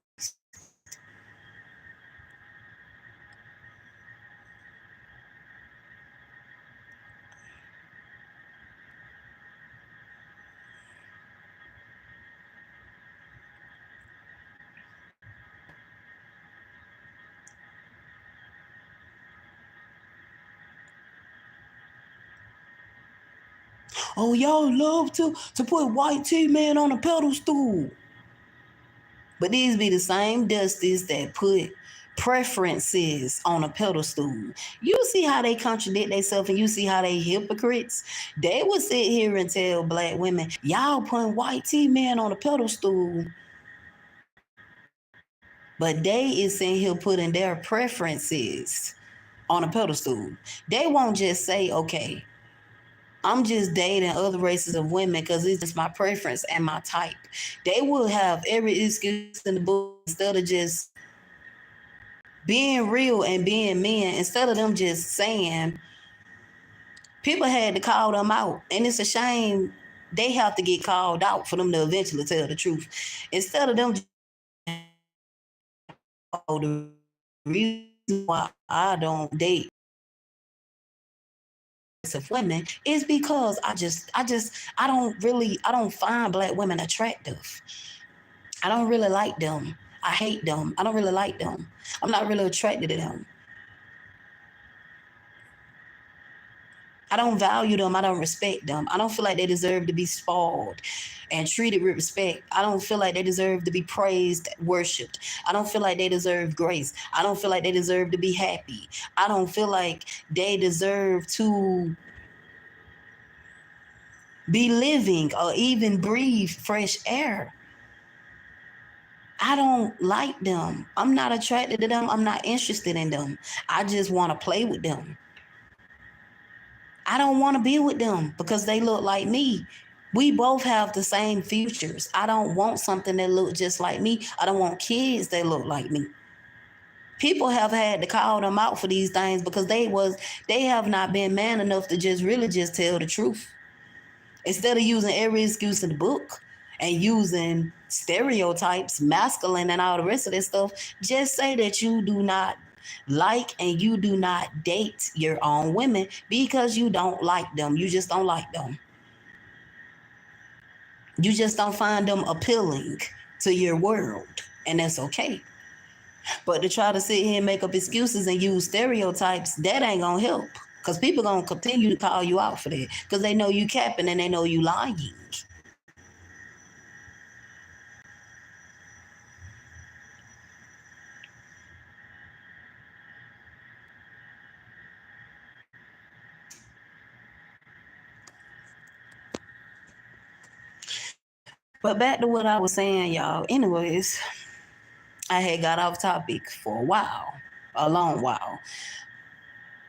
Oh, y'all love to put white tea man on a pedestal. But these be the same dusties that put preferences on a pedestal. You see how they contradict themselves and you see how they hypocrites. They would sit here and tell black women, y'all putting white tea man on a pedestal. But they is sitting here putting their preferences on a pedestal. They won't just say, okay, I'm just dating other races of women because it's just my preference and my type. They will have every excuse in the book instead of just being real and being men. Instead of them just saying, people had to call them out. And it's a shame they have to get called out for them to eventually tell the truth. Instead of them the reason why I don't date of women is because I don't find black women attractive. I don't really like them. I hate them. I don't really like them. I'm not really attracted to them. I don't value them. I don't respect them. I don't feel like they deserve to be spoiled and treated with respect. I don't feel like they deserve to be praised, worshiped. I don't feel like they deserve grace. I don't feel like they deserve to be happy. I don't feel like they deserve to be living or even breathe fresh air. I don't like them. I'm not attracted to them. I'm not interested in them. I just want to play with them. I don't want to be with them because they look like me. We both have the same futures. I don't want something that look just like me. I don't want kids that look like me. People have had to call them out for these things because they have not been man enough to just tell the truth. Instead of using every excuse in the book and using stereotypes, masculine and all the rest of this stuff, just say that you do not like and you do not date your own women because you don't like them. You just don't like them. You just don't find them appealing to your world, and that's okay. But to try to sit here and make up excuses and use stereotypes, that ain't gonna help. Because people gonna continue to call you out for that. Because they know you capping and they know you lying. But back to what I was saying, y'all. Anyways, I had got off topic for a while, a long while.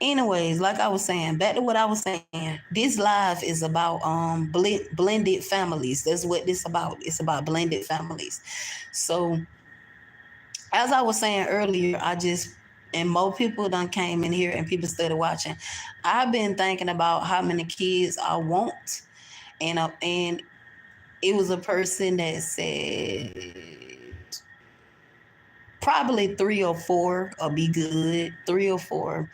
Anyways, like I was saying, back to what I was saying. This live is about blended families. That's what this about. It's about blended families. So as I was saying earlier, and more people done came in here and people started watching. I've been thinking about how many kids I want, and it was a person that said probably 3 or 4 will be good. 3 or 4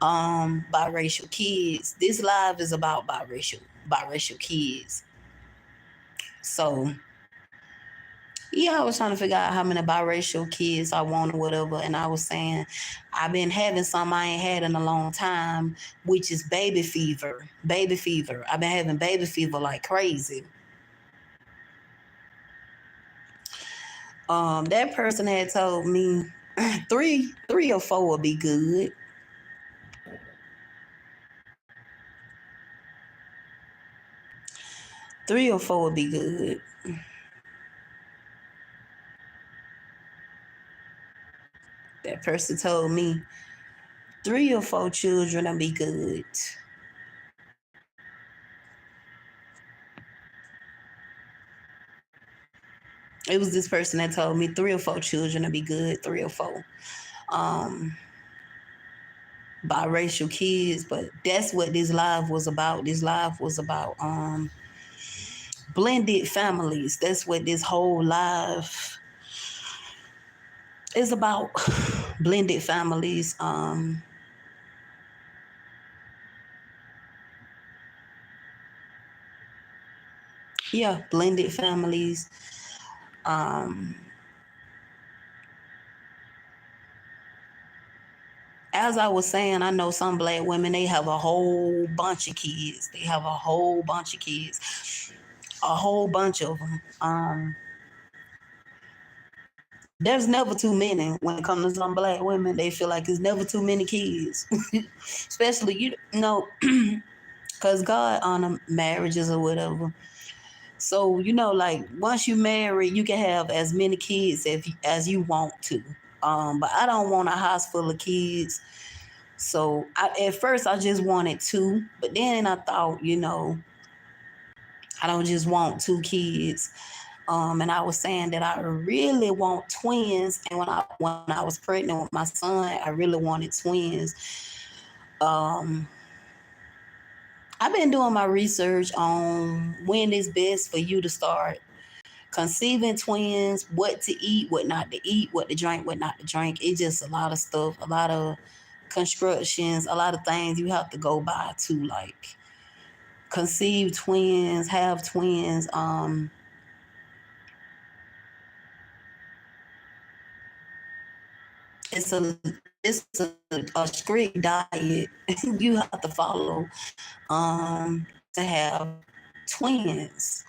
biracial kids. This live is about biracial kids. So yeah, I was trying to figure out how many biracial kids I want or whatever. And I was saying, I've been having some I ain't had in a long time, which is baby fever. Baby fever. I've been having baby fever like crazy. That person had told me 3 or 4 would be good. 3 or 4 would be good. That person told me 3 or 4 children will be good. It was this person that told me 3 or 4 children will be good. 3 or 4. Biracial kids, but that's what this live was about. This live was about blended families. That's what this whole live is about. Blended families. Yeah, blended families. Um as I was saying, I know some black women, they have a whole bunch of kids. They have a whole bunch of kids. A whole bunch of them. There's never too many when it comes to some black women. They feel like there's never too many kids. Especially, you know, because God honor marriages or whatever. So, like once you marry, you can have as many kids as you want to. But I don't want a house full of kids. So at first I just wanted 2, but then I thought, I don't just want 2 kids. And I was saying that I really want twins. And when I was pregnant with my son, I really wanted twins. Um, I've been doing my research on when it's best for you to start conceiving twins, what to eat, what not to eat, what to drink, what not to drink. It's just a lot of stuff, a lot of constructions, a lot of things you have to go by to like conceive twins, have twins. It's a strict diet you have to follow to have twins.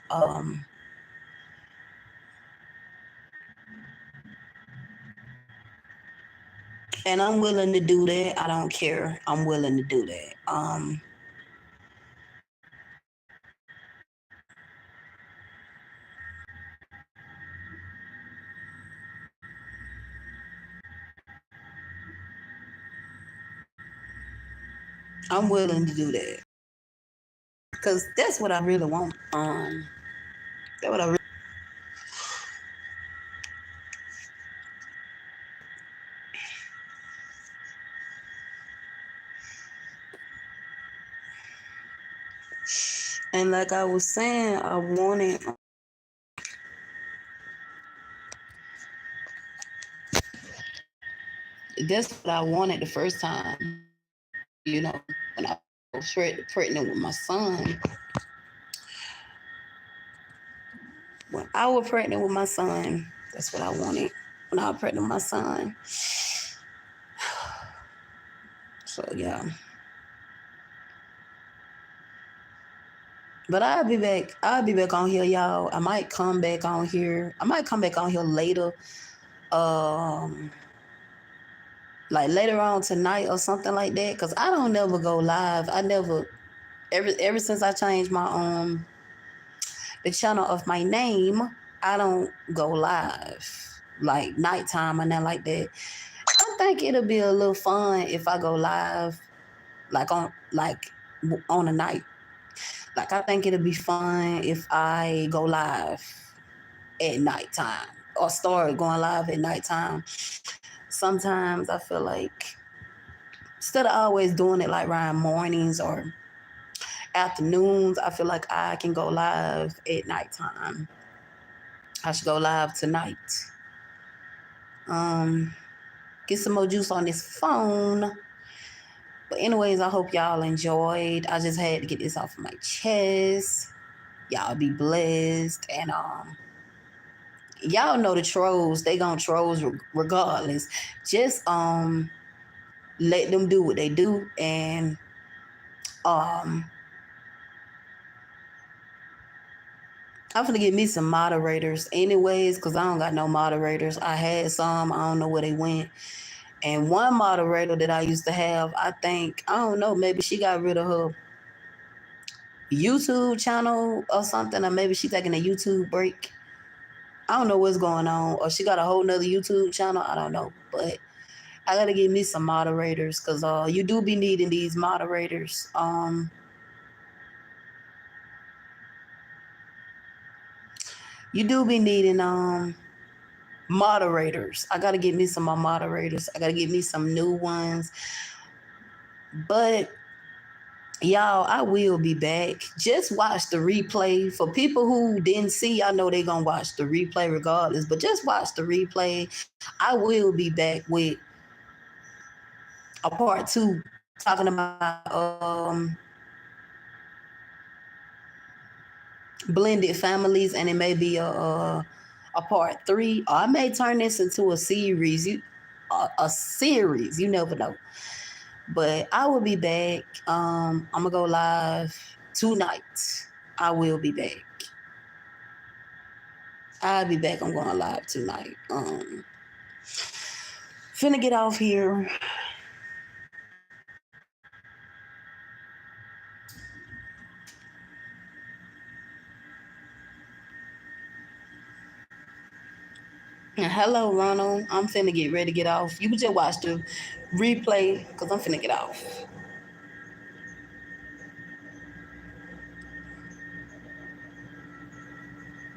And I'm willing to do that. I don't care. I'm willing to do that. I'm willing to do that because that's what I really want. That's what I really. And like I was saying, I wanted. That's what I wanted the first time. You know, when I was pregnant with my son. When I was pregnant with my son, that's what I wanted. When I was pregnant with my son. So yeah. But I'll be back. I'll be back on here, y'all. I might come back on here. I might come back on here later. Um, like later on tonight or something like that. Cause I don't never go live. I never ever since I changed my the channel of my name, I don't go live. Like nighttime and nothing like that. I think it'll be a little fun if I go live like on a night. Like I think it'll be fun if I go live at nighttime or start going live at nighttime. Sometimes I feel like instead of always doing it like around mornings or afternoons, I feel like I can go live at nighttime. I should go live tonight. Um, get some more juice on this phone. But anyways, I hope y'all enjoyed. I just had to get this off of my chest. Y'all be blessed. And y'all know the trolls, they gonna trolls regardless. Just let them do what they do. And um I'm gonna get me some moderators anyways, because I don't got no moderators. I had some, I don't know where they went. And one moderator that I used to have, I think, I don't know, maybe she got rid of her YouTube channel or something, or maybe she's taking a YouTube break. I don't know what's going on. Or she got a whole nother YouTube channel. I don't know. But I gotta get me some moderators because you do be needing these moderators. You do be needing moderators. I gotta get me some more moderators. I gotta get me some new ones. But y'all, I will be back. Just watch the replay. For people who didn't see, I know they're gonna watch the replay regardless. But just watch the replay. I will be back with a part two talking about blended families, and it may be a part three, or I may turn this into a series. A series, you never know. But I will be back. I'm gonna go live tonight. I will be back. I'll be back. I'm going live tonight. Finna get off here. Hello, Ronald. I'm finna get ready to get off. You can just watch the replay because I'm finna get off.